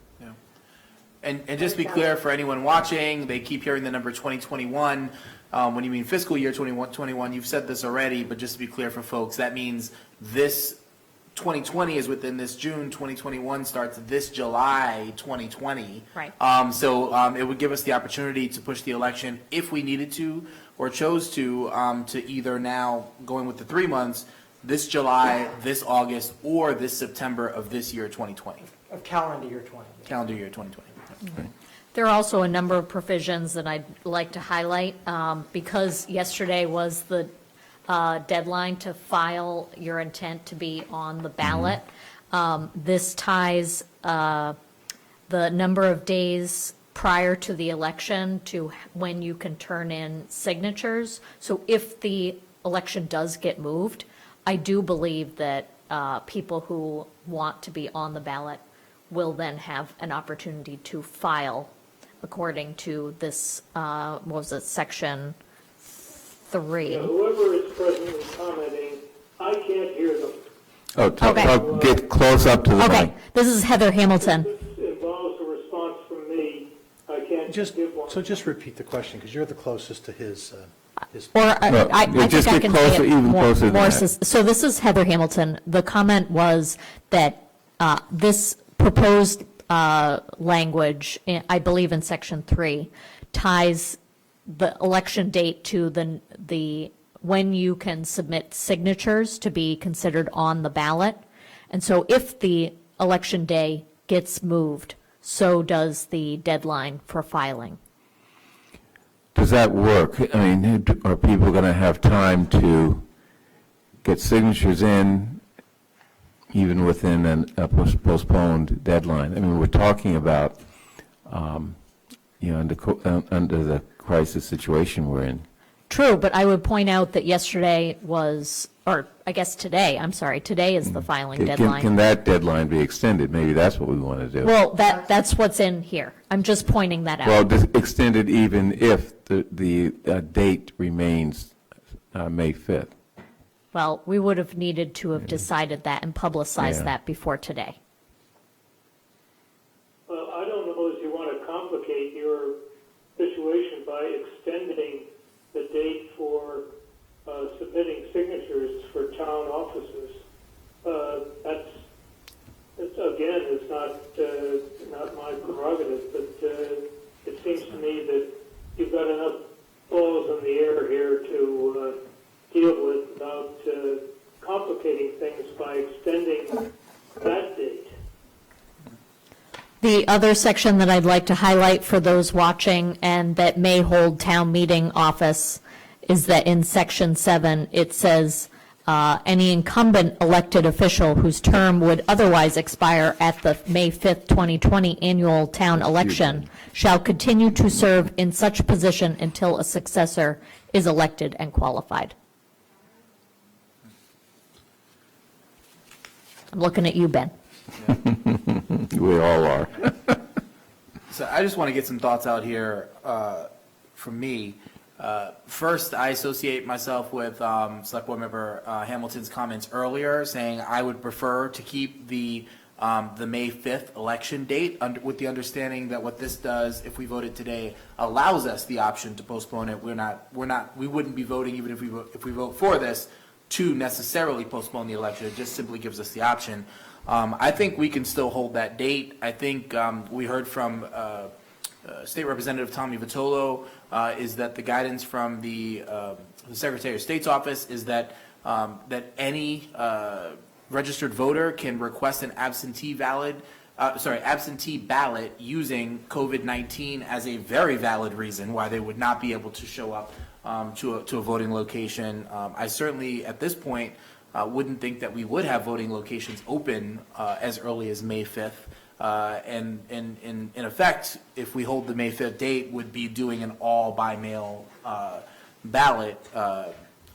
And just to be clear for anyone watching, they keep hearing the number 2021. When you mean fiscal year 21, you've said this already, but just to be clear for folks, that means this 2020 is within this June, 2021 starts this July 2020. Right. So it would give us the opportunity to push the election if we needed to or chose to either now going with the 3 months, this July, this August, or this September of this year 2020. Of calendar year 20. Calendar year 2020. There are also a number of provisions that I'd like to highlight, because yesterday was the deadline to file your intent to be on the ballot. This ties the number of days prior to the election to when you can turn in signatures. So if the election does get moved, I do believe that people who want to be on the ballot will then have an opportunity to file according to this, what was it, section 3. Yeah, whoever is presently commenting, I can't hear them. Oh, Okay. get close up to the mic. Okay, this is Heather Hamilton. This involves a response from me. I can't Just, give one. so just repeat the question, because you're the closest to his. Or No, I you think just I get can closer, say it even more. closer than that. So this is Heather Hamilton. The comment was that this proposed language, I believe in section 3, ties the election date to the when you can submit signatures to be considered on the ballot. And so if the election day gets moved, so does the deadline for filing. Does that work? I mean, are people going to have time to get signatures in even within a postponed deadline? I mean, we're talking about, under the crisis situation we're in. True, but I would point out that yesterday was, or I guess today, I'm sorry, today is the filing Can deadline. that deadline be extended? Maybe that's what we want to do. Well, that's what's in here. I'm just pointing that Well, out. extended even if the date remains May 5th. Well, we would have needed to have decided that and publicized Yeah. that before today. Well, I don't know if you want to complicate your situation by extending the date for submitting signatures for town offices. Again, it's not my prerogative, but it seems to me that you've got enough balls in the air here to deal with without complicating things by extending that date. The other section that I'd like to highlight for those watching and that may hold town meeting office is that in section 7, it says, any incumbent elected official whose term would otherwise expire at the May 5th, 2020 annual town election shall continue to serve in such position until a successor is elected and qualified. I'm looking at you, Ben. We all are. So I just want to get some thoughts out here from me. First, I associate myself with Select Board Member Hamilton's comments earlier, saying I would prefer to keep the May 5th election date with the understanding that what this does, if we voted today, allows us the option to postpone it. We wouldn't be voting even if we vote for this to necessarily postpone the election. It just simply gives us the option. I think we can still hold that date. I think we heard from State Representative Tommy Vitolo is that the guidance from the Secretary of State's office is that any registered voter can request an absentee ballot using COVID-19 as a very valid reason why they would not be able to show up to a voting location. I certainly, at this point, wouldn't think that we would have voting locations open as early as May 5th. And in effect, if we hold the May 5th date, would be doing an all-by-mail ballot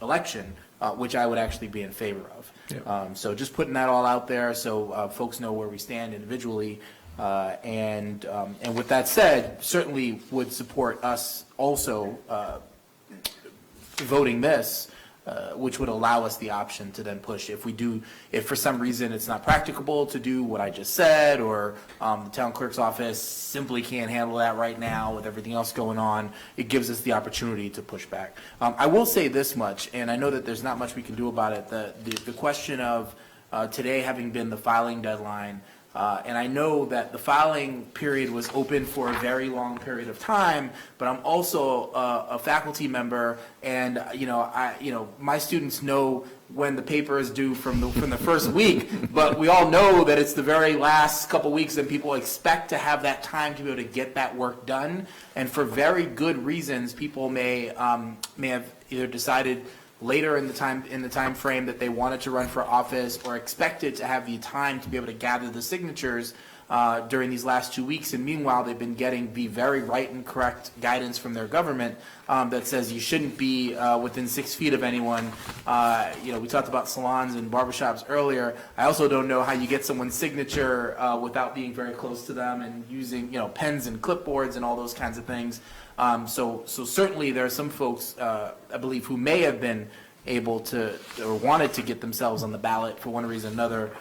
election, which I would actually be in favor of. Yeah. So just putting that all out there so folks know where we stand individually. And with that said, certainly would support us also voting this, which would allow us the option to then push if for some reason it's not practicable to do what I just said, or the town clerk's office simply can't handle that right now with everything else going on, it gives us the opportunity to push back. I will say this much, and I know that there's not much we can do about it, the question of today having been the filing deadline, and I know that the filing period was open for a very long period of time, but I'm also a faculty member, and my students know when the paper is due from the first week, but we all know that it's the very last couple weeks, and people expect to have that time to be able to get that work done, and for very good reasons, people may have either decided later in the time frame that they wanted to run for office, or expected to have the time to be able to gather the signatures during these last 2 weeks. And meanwhile, they've been getting the very right and correct guidance from their government that says you shouldn't be within 6 feet of anyone. We talked about salons and barbershops earlier. I also don't know how you get someone's signature without being very close to them and using pens and clipboards and all those kinds of things. So certainly there are some folks, I believe, who may have been able to or wanted to get themselves on the ballot for one reason or another,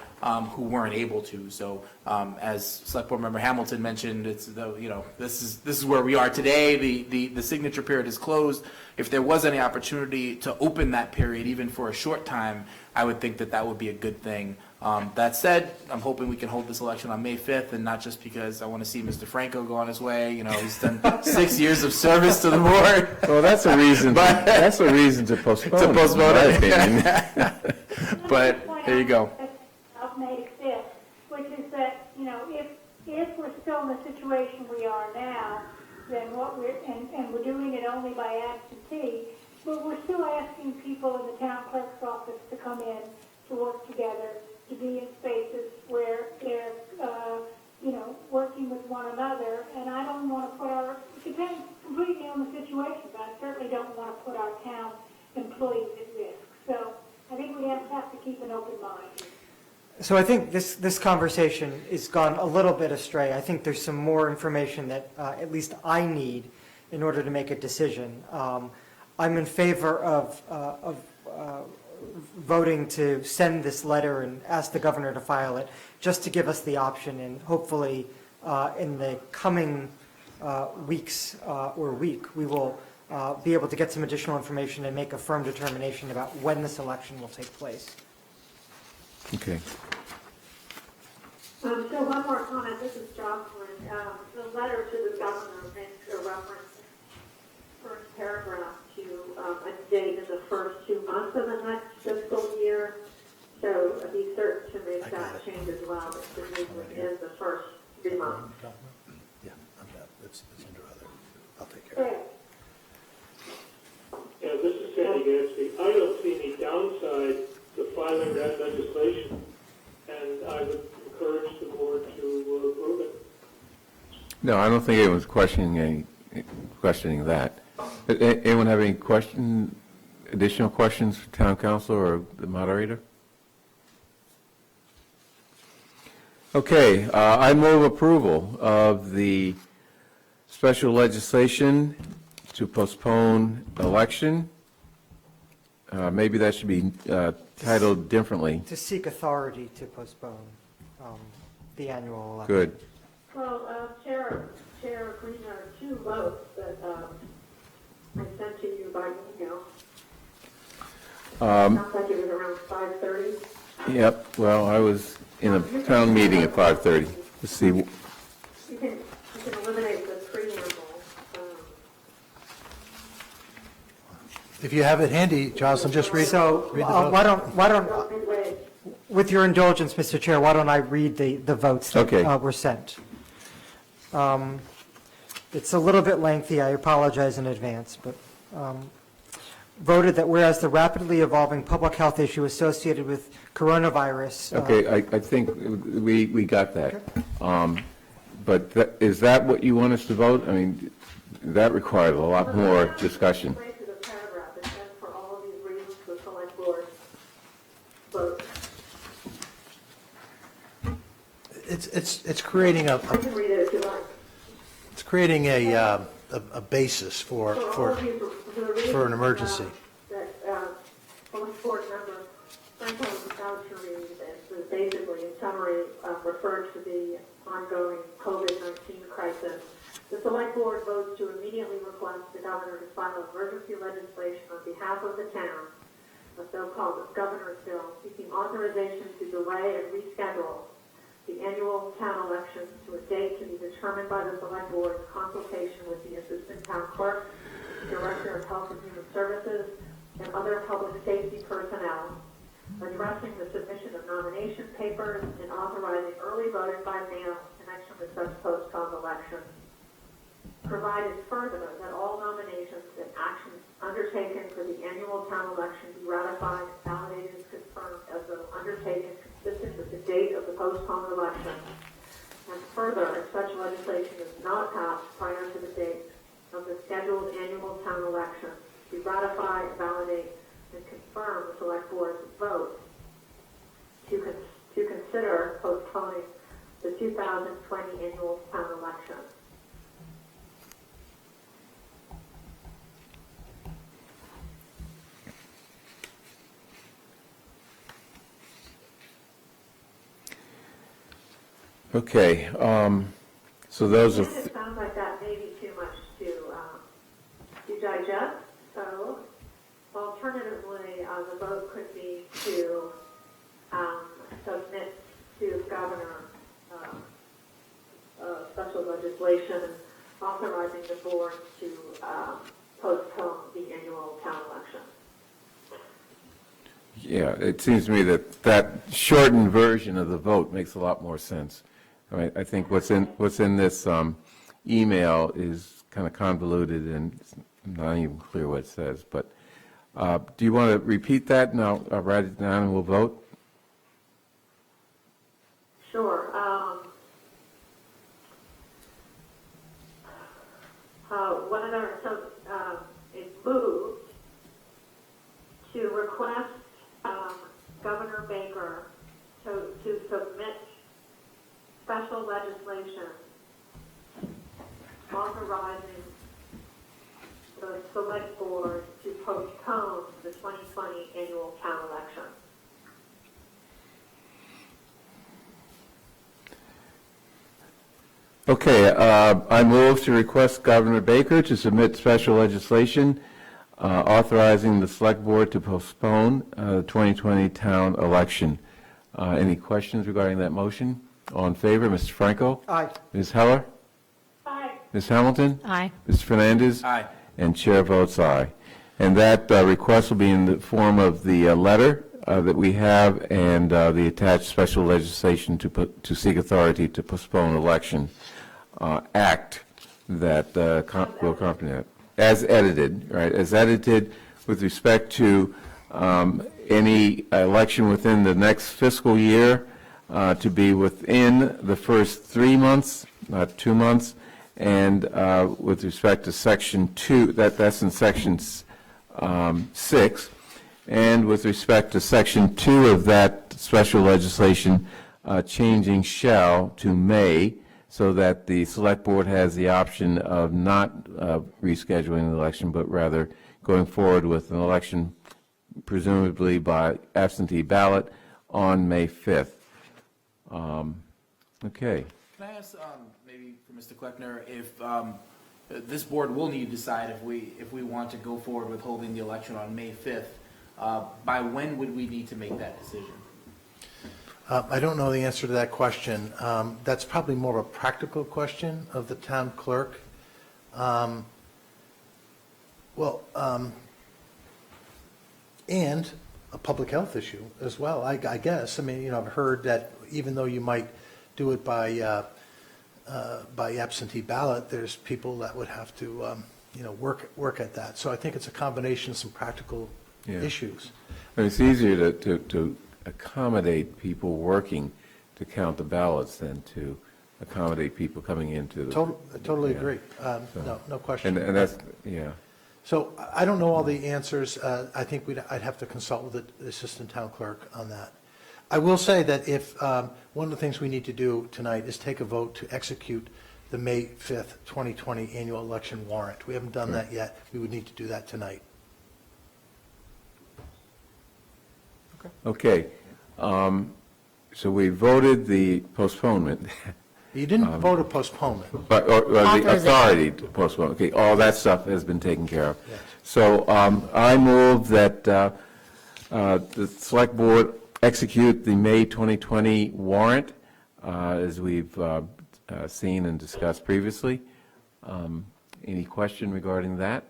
who weren't able to. So as Select Board Member Hamilton mentioned, this is where we are today. The signature period is closed. If there was any opportunity to open that period, even for a short time, I would think that would be a good thing. That said, I'm hoping we can hold this election on May 5th, and not just because I want to see Mr. Franco go on his way. He's done 6 years of service to the board. Well, that's a reason. That's a reason to postpone. To postpone in it. my opinion. But there you go. Of May 5th, which is that, if we're still in the situation we are now, then and we're doing it only by absentee, but we're still asking people in the town clerk's office to come in to work together, to be in spaces where they're, working with one another. And I don't want to it depends completely on the situation, but I certainly don't want to put our town employees at risk. So I think we have to keep an open mind. So I think this conversation has gone a little bit astray. I think there's some more information that at least I need in order to make a decision. I'm in favor of voting to send this letter and ask the governor to file it, just to give us the option, and hopefully in the coming weeks or week, we will be able to get some additional information and make a firm determination about when this election will take place. Okay. So one more comment, this is Jocelyn. The letter to the governor makes a reference, first paragraph, to a date in the first 2 months of the next fiscal year. So be certain to make that change as well, that the movement is the first 3 months. Yeah, I'm done. It's under other. I'll take care of it. Yeah, this is Sandy Gadsby. I don't see any downside to filing that legislation, and I would encourage the board to approve it. No, I don't think anyone's questioning that. Anyone have any additional questions for town council or the moderator? Okay, I move approval of the special legislation to postpone election. Maybe that should be titled differently. To seek authority to postpone the annual election. Good. Well, Chair Green, there are 2 votes that I sent to you by email. Sounds like it was around 5:30. Yep, well, I was in a town meeting at 5:30. Let's see. You can eliminate the preamble. If you have it handy, Jocelyn, just read. So read the vote. why don't, with your indulgence, Mr. Chair, why don't I read the votes that Okay. were sent? It's a little bit lengthy, I apologize in advance, but voted that whereas the rapidly evolving public health issue associated with coronavirus. Okay, I think we got that. But is that what you want us to vote? I mean, that required a lot more discussion. Right to the paragraph, it says for all of these reasons, the select board vote. It's creating I can read it if you like. a basis for an emergency. refer to the ongoing COVID-19 crisis, the Select Board votes to immediately request the Governor to file emergency legislation on behalf of the town, a so-called Governor's Bill, seeking authorization to delay and reschedule the annual town election to a date to be determined by the Select Board in consultation with the Assistant Town Clerk, Director of Health and Human Services, and other public safety personnel, addressing the submission of nomination papers and authorizing early voting by mail in connection with such postponed elections. Provided further that all nominations and actions undertaken for the annual town election be ratified, validated, and confirmed as though undertaken consistent with the date of the postponed election. And further, if such legislation is not passed prior to the date of the scheduled annual town election, be ratify, validate, and confirm the Select Board's vote to consider postponing the 2020 annual town election. Okay, so those are, It sounds like that may be too much to digest, so alternatively, the vote could be to submit to the Governor special legislation authorizing the board to postpone the annual town election. yeah, it seems to me that that shortened version of the vote makes a lot more sense. I mean, I think what's in this email is kind of convoluted and it's not even clear what it says. But do you want to repeat that, and I'll write it down and we'll vote? Sure. It moved to request Governor Baker to submit special legislation authorizing the Select Board to postpone the 2020 annual town election. Okay, I move to request Governor Baker to submit special legislation authorizing the Select Board to postpone the 2020 town election. Any questions regarding that motion? All in favor, Mr. Franco? Aye. Ms. Heller? Aye. Ms. Hamilton? Aye. Mr. Fernandez? Aye. And chair votes aye. And that request will be in the form of the letter that we have and the attached special legislation to seek authority to postpone election act that will accompany it. As edited, right, as edited with respect to any election within the next fiscal year to be within the first 3 months, not 2 months, and with respect to Section 2, that's in Section 6, and with respect to Section 2 of that special legislation, changing shall to may, so that the Select Board has the option of not rescheduling the election, but rather going forward with an election presumably by absentee ballot on May 5th. Okay. Can I ask, maybe for Mr. Kleckner, if this board will need to decide if we want to go forward with holding the election on May 5th, by when would we need to make that decision? I don't know the answer to that question. That's probably more of a practical question of the town clerk. And a public health issue as well, I guess. I mean, I've heard that even though you might do it by absentee ballot, there's people that would have to, work at that. So I think it's a combination of some practical issues. I mean, it's easier to accommodate people working to count the ballots than to accommodate people coming into the... I totally agree. No question. And that's, yeah. So I don't know all the answers. I think I'd have to consult with the assistant town clerk on that. I will say that if, one of the things we need to do tonight is take a vote to execute the May 5th, 2020 annual election warrant. We haven't done that yet. We would need to do that tonight. Okay. So we voted the postponement, You didn't vote a postponement. but, or the Authorization. authority to postpone. Okay, all that stuff has been taken care of. Yes. So I move that the Select Board execute the May 2020 warrant, as we've seen and discussed previously. Any question regarding that?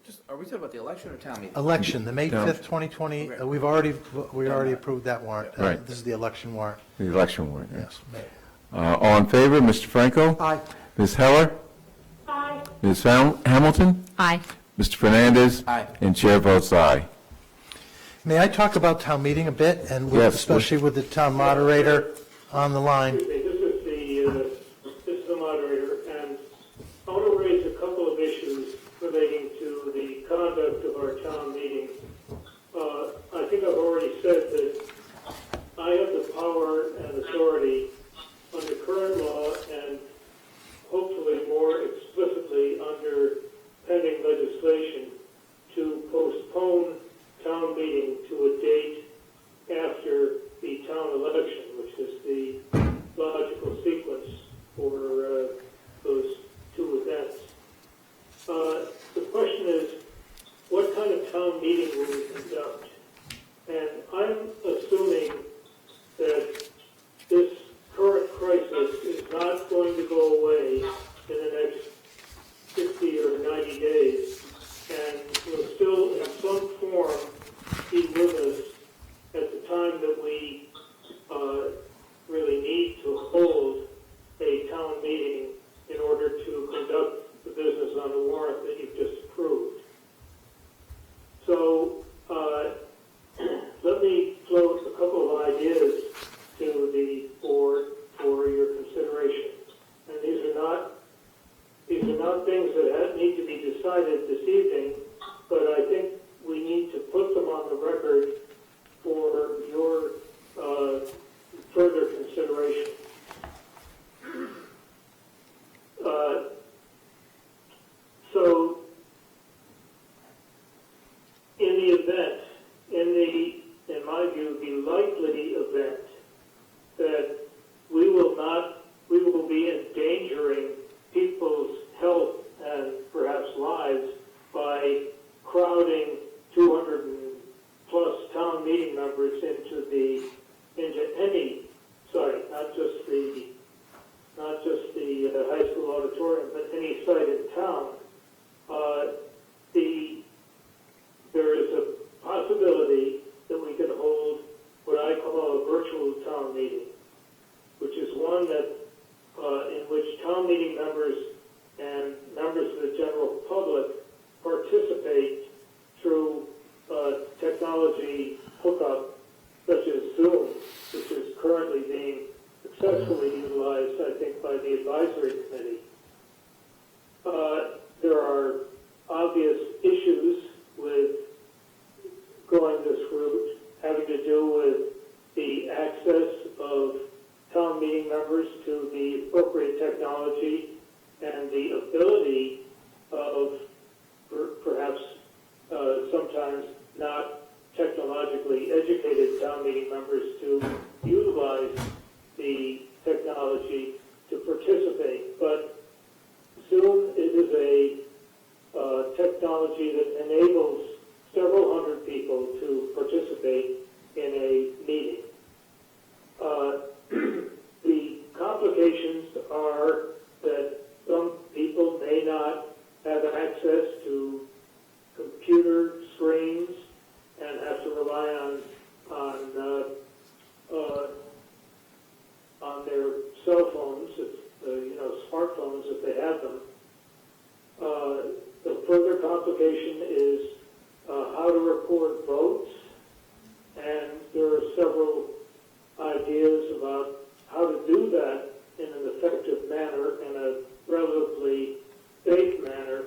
Just, are we talking about the election or town meeting? Election, the May No. 5th, 2020, we already approved that warrant. Right. This is the election warrant, The election warrant, yes. All in favor, Mr. Franco? Aye. Ms. Heller? Aye. Ms. Hamilton? Aye. Mr. Fernandez? Aye. And chair votes aye. May I talk about town meeting a bit, and Yes, especially with the town moderator on the line? Excuse me, this is the moderator, and I want to raise a couple of issues relating to the conduct of our town meeting. I think I've already said that I have the power and authority under current law and hopefully more explicitly under pending legislation to postpone town meeting to a date after the town election, which is the logical sequence for those two events. The question is, what kind of town meeting will we conduct? And I'm assuming that this current crisis is not going to go away in the next 60 or 90 days, and will still in some form be with us at the time that we really need to hold a town meeting in order to conduct the business on the warrant that you've just approved. So let me float a couple of ideas to the board for your consideration. And these are not things that need to be decided this evening, but I think we need to put them on the record for your further consideration. So, in the event, in my view, the likely event that we will be endangering people's health and perhaps lives by crowding 200 plus town meeting members into any site, not just the high school auditorium, but any site in town. There is a possibility that we could hold what I call a virtual town meeting, which is one that in which town meeting members and members of the general public participate through technology hookup such as Zoom, which is currently being successfully utilized, I think, by the advisory committee. There are obvious issues with going this route having to do with the access of town meeting members to the appropriate technology and the ability of perhaps sometimes not technologically educated town meeting members to utilize the technology to participate. But Zoom is a technology that enables several hundred people to participate in a meeting. The complications are that some people may not have access to computer screens and have to rely on their cell phones, smartphones if they have them. The further complication is how to record votes, and there are several ideas about how to do that in an effective manner, in a relatively safe manner,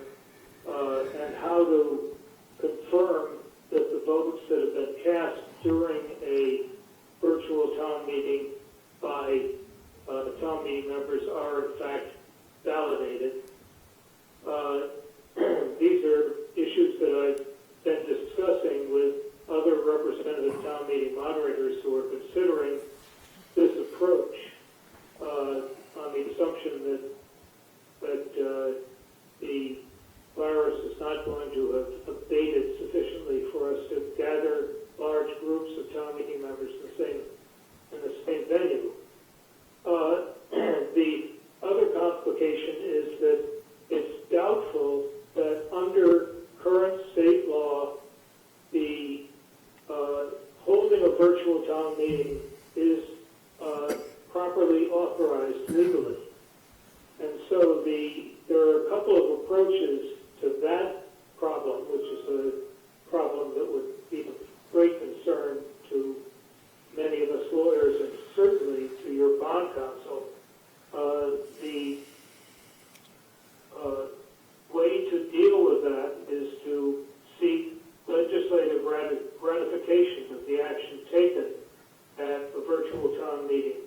and how to confirm that the votes that have been cast during a virtual town meeting by town meeting members are in fact validated. These are issues that I've been discussing with other representative town meeting moderators who are considering virtual town meeting is properly authorized legally. And so there are a couple of approaches to that problem, which is a problem that would be of great concern to many of us lawyers and certainly to your bond counsel. The way to deal with that is to seek legislative ratification of the action taken at a virtual town meeting,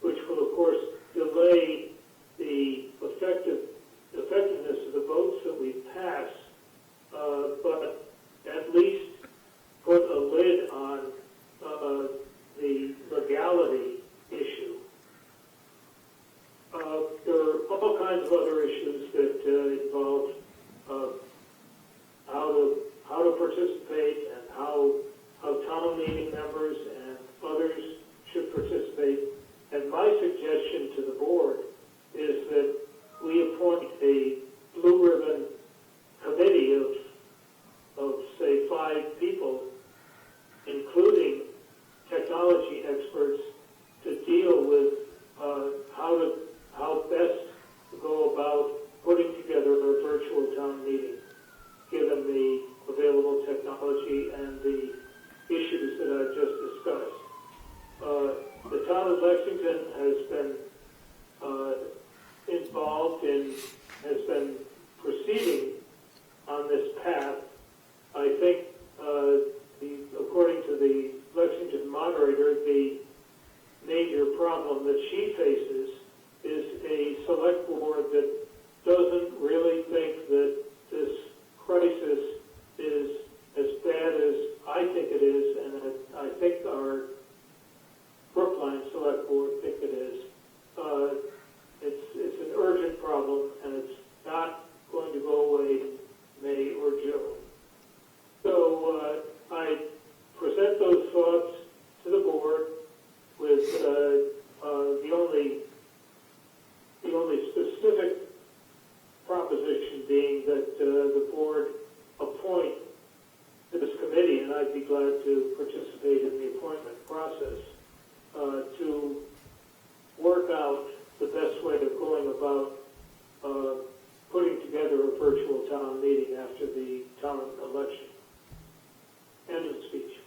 which will, of course, delay the effectiveness of the votes that we pass, but at least put a lid on the legality issue. There are all kinds of other issues that involve how to participate and how town meeting members and others should participate. And my suggestion to the board is that we appoint a blue ribbon committee of say 5 people, including technology experts, to deal with how best to go about putting together a virtual town meeting, given the available technology and the issues that I've just discussed. The town of Lexington has been involved in, has been proceeding on this path. I think, according to the Lexington moderator, the major problem that she faces is a select board that doesn't really think that this crisis is as bad as I think it is, and I think our Brookline Select Board think it is. It's an urgent problem, and it's not going to go away in May or June. So I present those thoughts to the board with the only specific proposition being that the board appoint this committee, and I'd be glad to participate in the appointment process, to work out the best way of going about putting together a virtual town meeting after the town election. End of speech.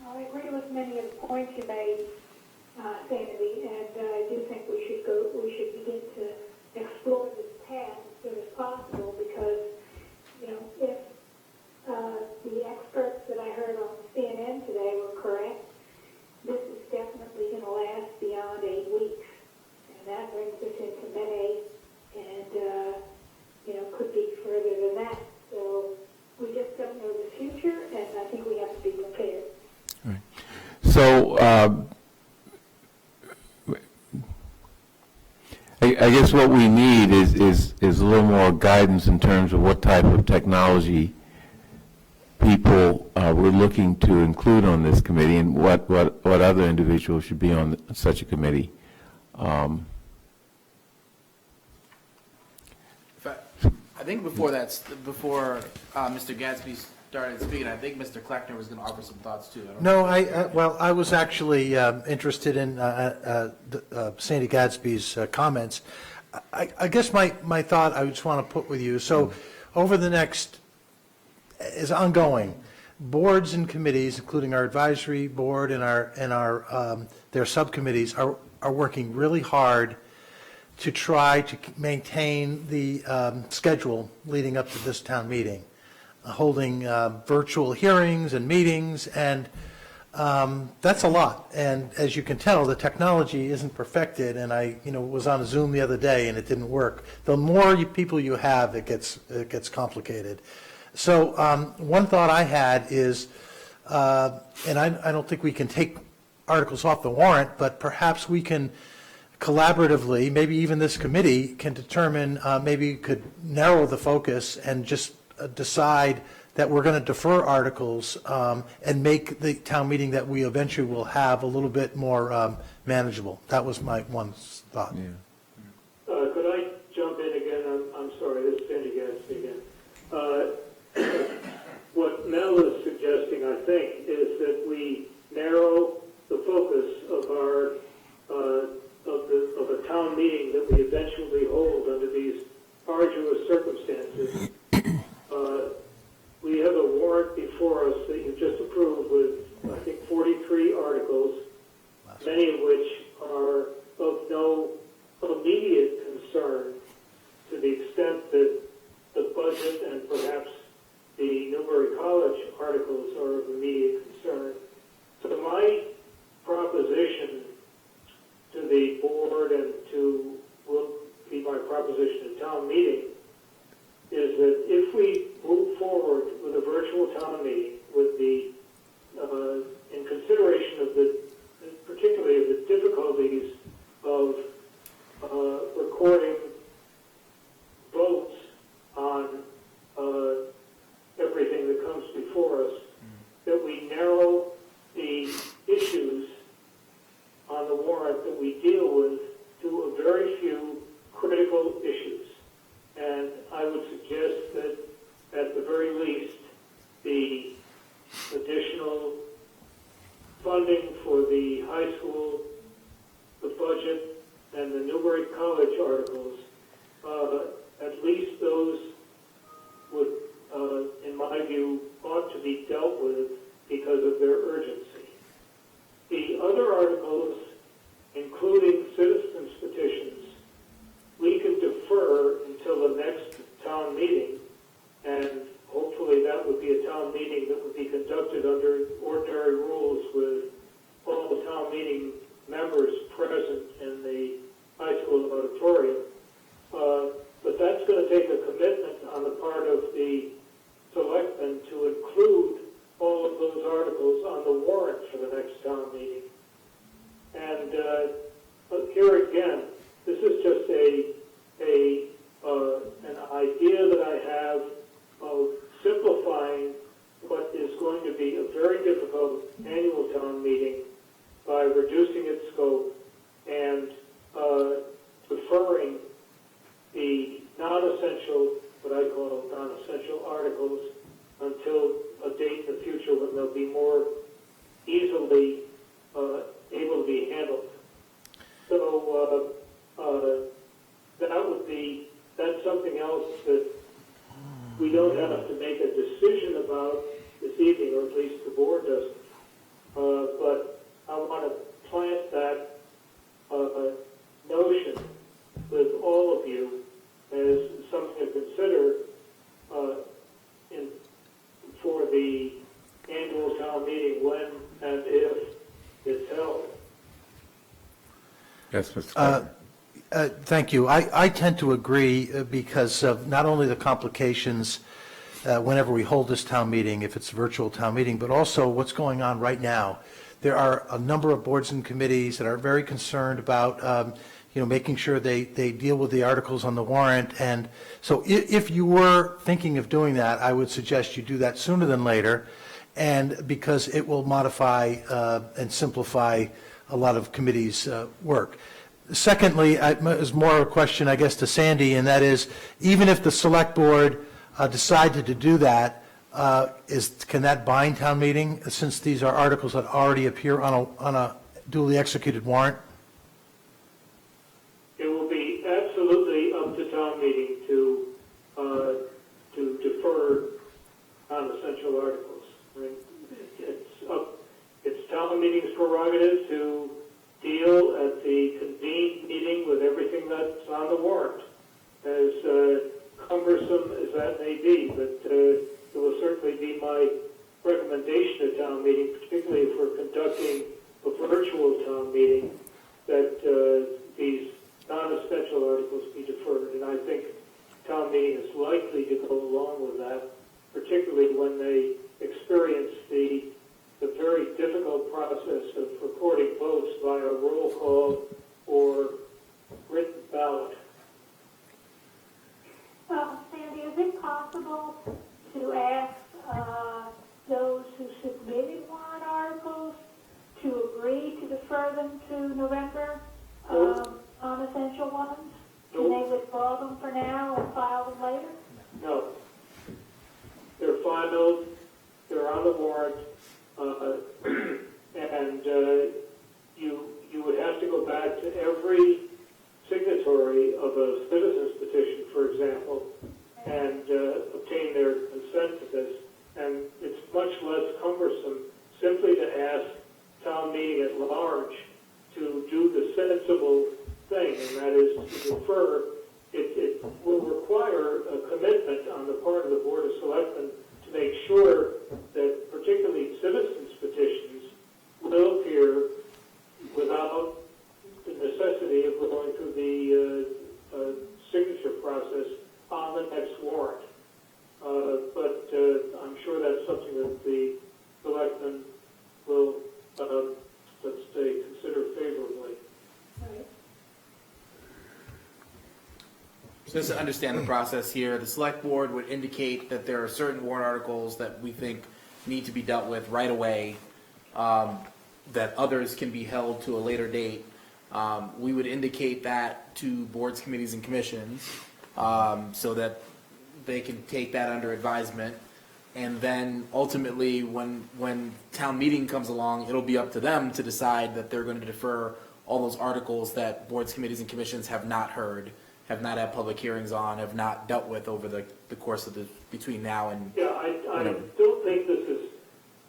I agree with many of the points you made, Sandy, and I do think we should begin to explore this path as soon as possible, because, if the experts that I heard on CNN today were correct, this is definitely going to last beyond 8 weeks, and that brings us into May, and could be further than that. So we just don't know the future, and I think we have to be prepared. Right. So I guess what we need is a little more guidance in terms of what type of technology people we're looking to include on this committee, and what other individuals should be on such a committee. I think before Mr. Gadsby started speaking, I think Mr. Kleckner was going to offer some thoughts too. I was actually interested in Sandy Gadsby's comments. I guess my thought I just want to put with you, so over the next, is ongoing, boards and committees, including our advisory board and our their subcommittees, are working really hard to try to maintain the schedule leading up to this town meeting, holding virtual hearings and meetings, and that's a lot. And as you can tell, the technology isn't perfected, and I was on a Zoom the other day and it didn't work. The more people you have, it gets complicated. So one thought I had is, and I don't think we can take articles off the warrant, but perhaps we can collaboratively, maybe even this committee can determine, maybe could narrow the focus and just decide that we're going to defer articles and make the town meeting that we eventually will have a little bit more manageable. That was my one thought. Yeah. Could I jump in again? I'm sorry, this is Sandy Gadsby again. What Mel is suggesting, I think, is is that we narrow the focus of our, of a town meeting that we eventually hold under these arduous circumstances. We have a warrant before us that you just approved with, I think, 43 articles, many of which are of no immediate concern to the extent that the budget and perhaps the Newbury College articles are of immediate concern. So my proposition to the board and will be my proposition to town meeting is that if we move forward with a virtual town meeting with the, in consideration of particularly of the difficulties of recording votes on everything that comes before us, that we narrow the issues on the warrant that we deal with to a very few critical issues. And I would suggest that at the very least, the additional funding for the high school, the budget, and the Newbury College articles, at least those would, in my view, ought to be dealt with because of their urgency. The other articles, including citizens' petitions, we can defer until the next town meeting, and hopefully that would be a town meeting that would be conducted under ordinary rules with all the town meeting members present in the high school auditorium. But that's going to take a commitment on the part of the selectmen to include all of those articles on the warrant for the next town meeting. And here again, this is just an idea that I have of simplifying what is going to be a very difficult annual town meeting by reducing its scope and deferring the non-essential, what I call non-essential articles, until a date in the future when they'll be more easily able to be handled. So that's something else that we don't have to make a decision about this evening, or at least the board doesn't. But I want to plant that notion with all of you as something to consider for the annual town meeting when and if it's held. Yes, Mr. Carter. Thank you. I tend to agree because of not only the complications whenever we hold this town meeting, if it's a virtual town meeting, but also what's going on right now. There are a number of boards and committees that are very concerned about making sure they deal with the articles on the warrant. And so if you were thinking of doing that, I would suggest you do that sooner than later, and because it will modify and simplify a lot of committees' work. Secondly, is more a question, I guess, to Sandy, and that is, even if the select board decided to do that, can that bind town meeting, since these are articles that already appear on a duly executed warrant? It will be absolutely up to town meeting to defer non-essential articles. I mean, it's town meeting's prerogative to deal at the convened meeting with everything that's on the warrant, as cumbersome as that may be. But it will certainly be my recommendation at town meeting, particularly if we're conducting a virtual town meeting, that these non-essential articles be deferred. And I think town meeting is likely to go along with that, particularly when they experience the very difficult process of recording votes via roll call or written ballot. Sandy, is it possible to ask those who submitted warrant articles to agree to defer them to November, non-essential ones? Can they withdraw them for now and file them later? No. They're filed, they're on the warrant, And you would have to go back to every signatory of a citizen's petition, for example, and obtain their consent to this. And it's much less cumbersome simply to ask town meeting at large to do the sensible thing, and that is to defer. It will require a commitment on the part of the Board of Selectmen to make sure that particularly citizens' petitions will appear without the necessity of going through the signature process on the next warrant. But I'm sure that's something that the selectmen will, let's say, consider favorably. Just to understand the process here, the select board would indicate that there are certain warrant articles that we think need to be dealt with right away, that others can be held to a later date. We would indicate that to boards, committees, and commissions, so that they can take that under advisement. And then ultimately, when town meeting comes along, it'll be up to them to decide that they're going to defer all those articles that boards, committees, and commissions have not heard, have not had public hearings on, have not dealt with over the course of between now and. Yeah, I don't think this is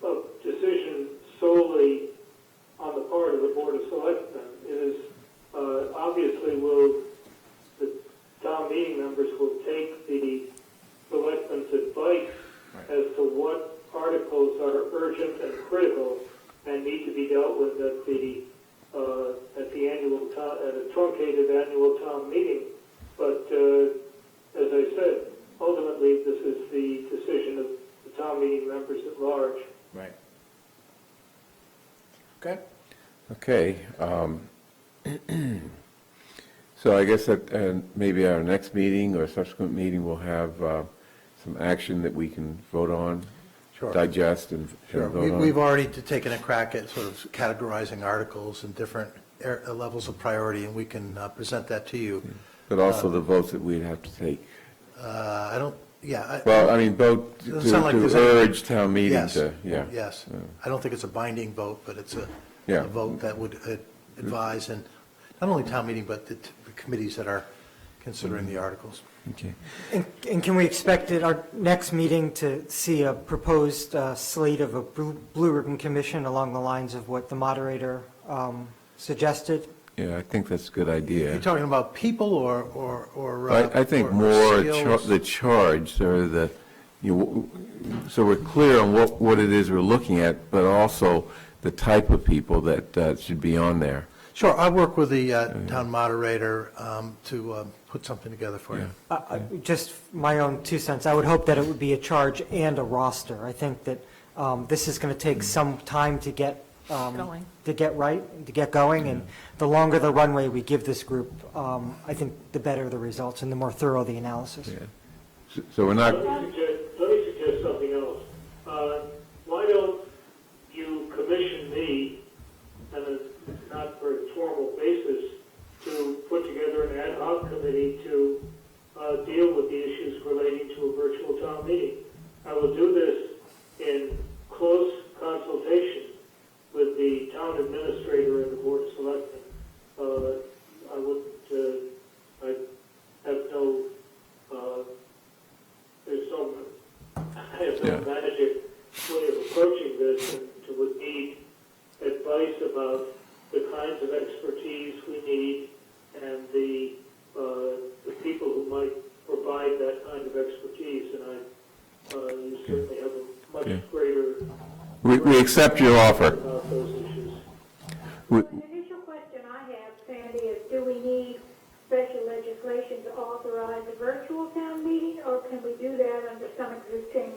a decision solely on the part of the Board of Selectmen. It is, obviously the town meeting members will take the selectmen's advice as to what articles are urgent and critical and need to be dealt with at the annual at a truncated annual town meeting. But as I said, ultimately this is the decision of the town meeting members at large. Right. Okay. Okay. So I guess that maybe our next meeting or subsequent meeting will have some action that we can vote on, Sure. digest, and Sure. vote on. We've already taken a crack at sort of categorizing articles in different levels of priority, and we can present that to you. But also the votes that we'd have to take. I don't, yeah. Well, I mean, vote to Doesn't sound like there's any- urge town meeting Yes, to, yeah. yes. I don't think it's a binding vote, but it's a Yeah. vote that would advise, and not only town meeting, but the committees that are considering the articles. Okay. And can we expect at our next meeting to see a proposed slate of a Blue Ribbon Commission along the lines of what the moderator suggested? Yeah, I think that's a good Are idea. you talking about people or I think or more skills? the charge, or the, so we're clear on what it is we're looking at, but also the type of people that should be on there. Sure, I'll work with the town moderator to put something together for you. Just my own 2 cents, I would hope that it would be a charge and a roster. I think that this is going to take some time to get Going. to get going, and the longer the runway we give this group, I think the better the results and the more thorough the analysis. Yeah. So we're not, Let me suggest something else. Why don't you commission me, on a not very formal basis, to put together an ad hoc committee to deal with the issues relating to a virtual town meeting? I will do this in close consultation with the town administrator and the Board of Selectmen. I have no, I have no magic way of approaching this, and would need advice about the kinds of expertise we need and the people who might provide that kind of expertise. And you certainly have a much greater we accept your offer. about those issues. We- The initial question I have, Sandy, is do we need special legislation to authorize a virtual town meeting, or can we do that under some existing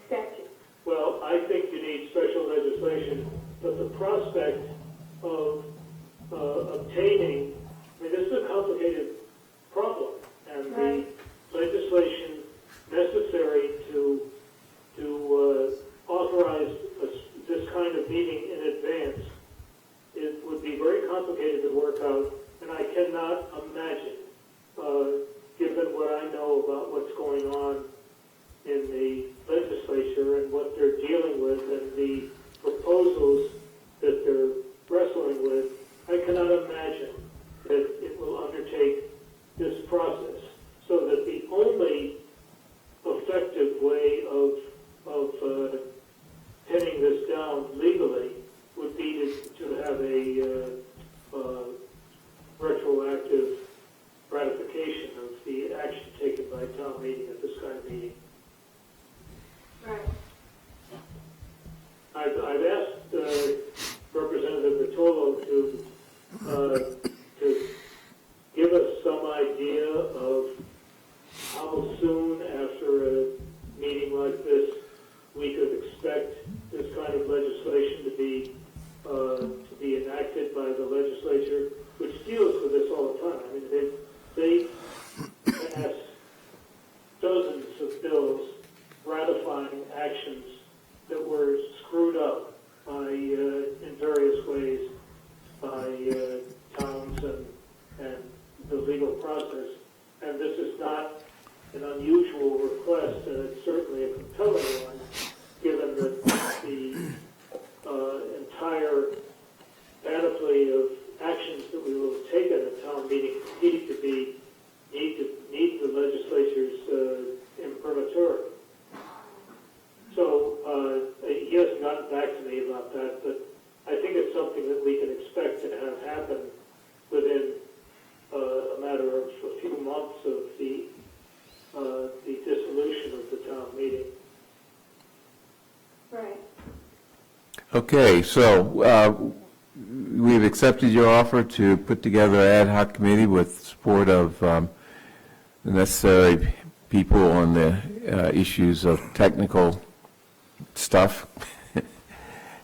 statute? Well, I think you need special legislation, but the prospect of obtaining, I mean, this is a complicated problem, and the legislation necessary to authorize this kind of meeting in advance, it would be very complicated to work out, and I cannot imagine, given what I know about what's going on in the legislature and what they're dealing with and the the proposals that they're wrestling with, I cannot imagine that it will undertake this process. So that the only effective way of pinning this down legally would be to have a retroactive ratification of the action taken by town meeting at this kind of meeting. Right. I've asked Representative Vitolo to give us some idea of how soon after a meeting like this we could expect this kind of legislation to be enacted by the legislature, which deals with this all the time. I mean, they pass dozens of bills ratifying actions that were screwed up by, in various ways, by towns and the legal process. And this is not an unusual request, and it's certainly a compelling one, given that the entire panoply of actions that we will have taken at town meeting need the legislature's imprimatur. So he hasn't gotten back to me about that, but I think it's something that we can expect to have happen within a matter of a few months of the dissolution of the town meeting. Right. Okay, so we've accepted your offer to put together an ad hoc committee with support of the necessary people on the issues of technical stuff,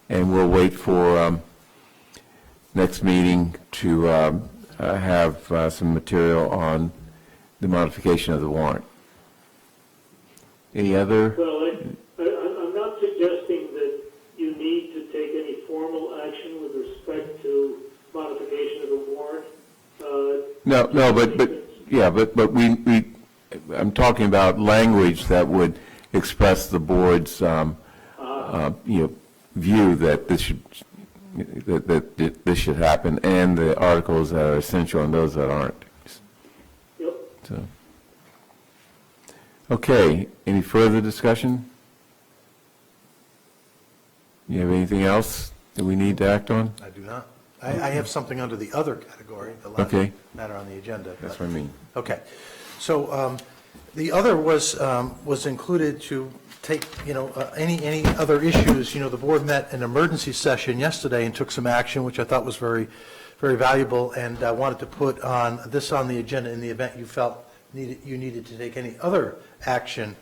and we'll wait for next meeting to have some material on the modification of the warrant. Any other? Well, I'm not suggesting that you need to take any formal action with respect to modification of the warrant. No, but I'm talking about language that would express the board's, view that this should happen, and the articles that are essential and those that aren't. Yep. So, okay, any further discussion? You have anything else that we need to act on? I do not. I have something under the other category, the last Okay. matter on the agenda. That's but- what I mean. Okay. So the other was included to take, any other issues. The board met an emergency session yesterday and took some action, which I thought was very, very valuable, and I wanted to put on the agenda in the event you felt you needed to take any other action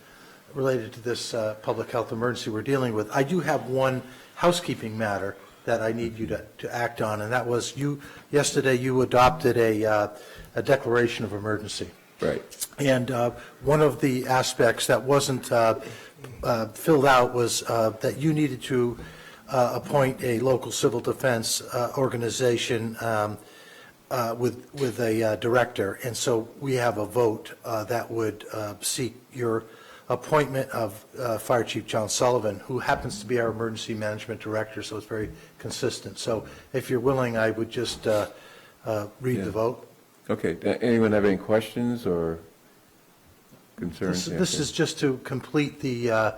related to this public health emergency we're dealing with. I do have one housekeeping matter that I need you to act on, and that was yesterday you adopted a declaration of emergency. Right. And one of the aspects that wasn't filled out was that you needed to appoint a local civil defense organization with a director. And so we have a vote that would seek your appointment of Fire Chief John Sullivan, who happens to be our emergency management director, so it's very consistent. So if you're willing, I would just read the vote. Okay, anyone have any questions or concerns? This is just to complete the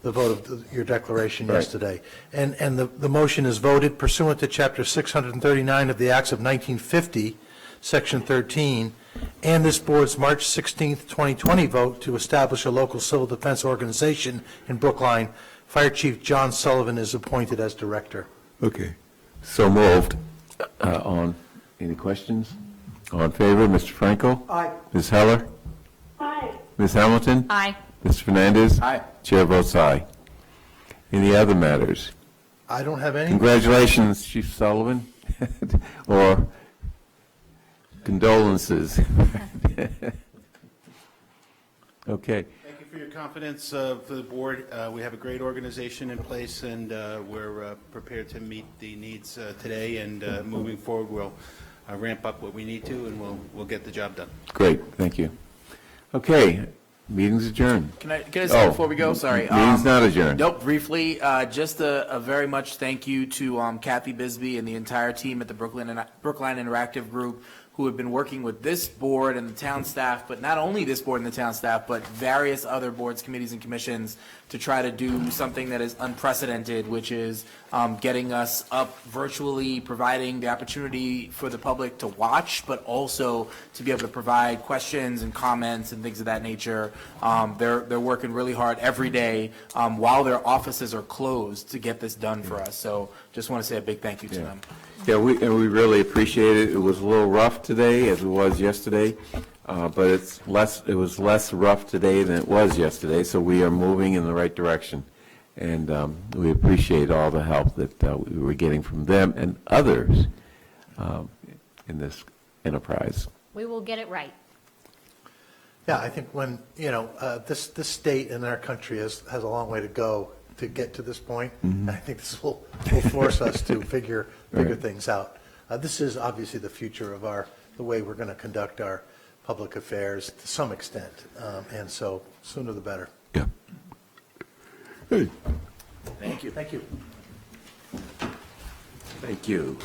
vote of your declaration Right. yesterday. And the motion is voted pursuant to Chapter 639 of the Acts of 1950, Section 13, and this board's March 16th, 2020 vote to establish a local civil defense organization in Brookline. Fire Chief John Sullivan is appointed as director. Okay. So moved. Any questions? All in favor, Mr. Franco? Aye. Ms. Heller? Aye. Ms. Hamilton? Aye. Mr. Fernandez? Aye. Chair votes aye. Any other matters? I don't have any. Congratulations, Chief Sullivan, or condolences. Okay. Thank you for your confidence for the board. We have a great organization in place, and we're prepared to meet the needs today, and moving forward, we'll ramp up what we need to, and we'll get the job done. Great, thank you. Okay, Meeting's adjourned. Can I say Oh, before we go? Sorry. Meeting's not adjourned. Nope, briefly, just a very much thank you to Kathy Bisbee and the entire team at the Brookline Interactive Group, who have been working with this board and the town staff, but not only this board and the town staff, but various other boards, committees, and commissions to try to do something that is unprecedented, which is getting us up virtually, providing the opportunity for the public to watch, but also to be able to provide questions and comments and things of that nature. They're working really hard every day while their offices are closed to get this done for us. So just want to say a big thank you to them. Yeah, we really appreciate it. It was a little rough today, as it was yesterday, but it was less rough today than it was yesterday, so we are moving in the right direction. And we appreciate all the help that we were getting from them and others in this enterprise. We will get it right. Yeah, I think when, this state and our country has a long way to go to get to this point. I think this will force us to figure things out. This is obviously the future of the way we're going to conduct our public affairs to some extent, and so sooner the better. Yeah. Hey. Thank you. Thank you. Thank you.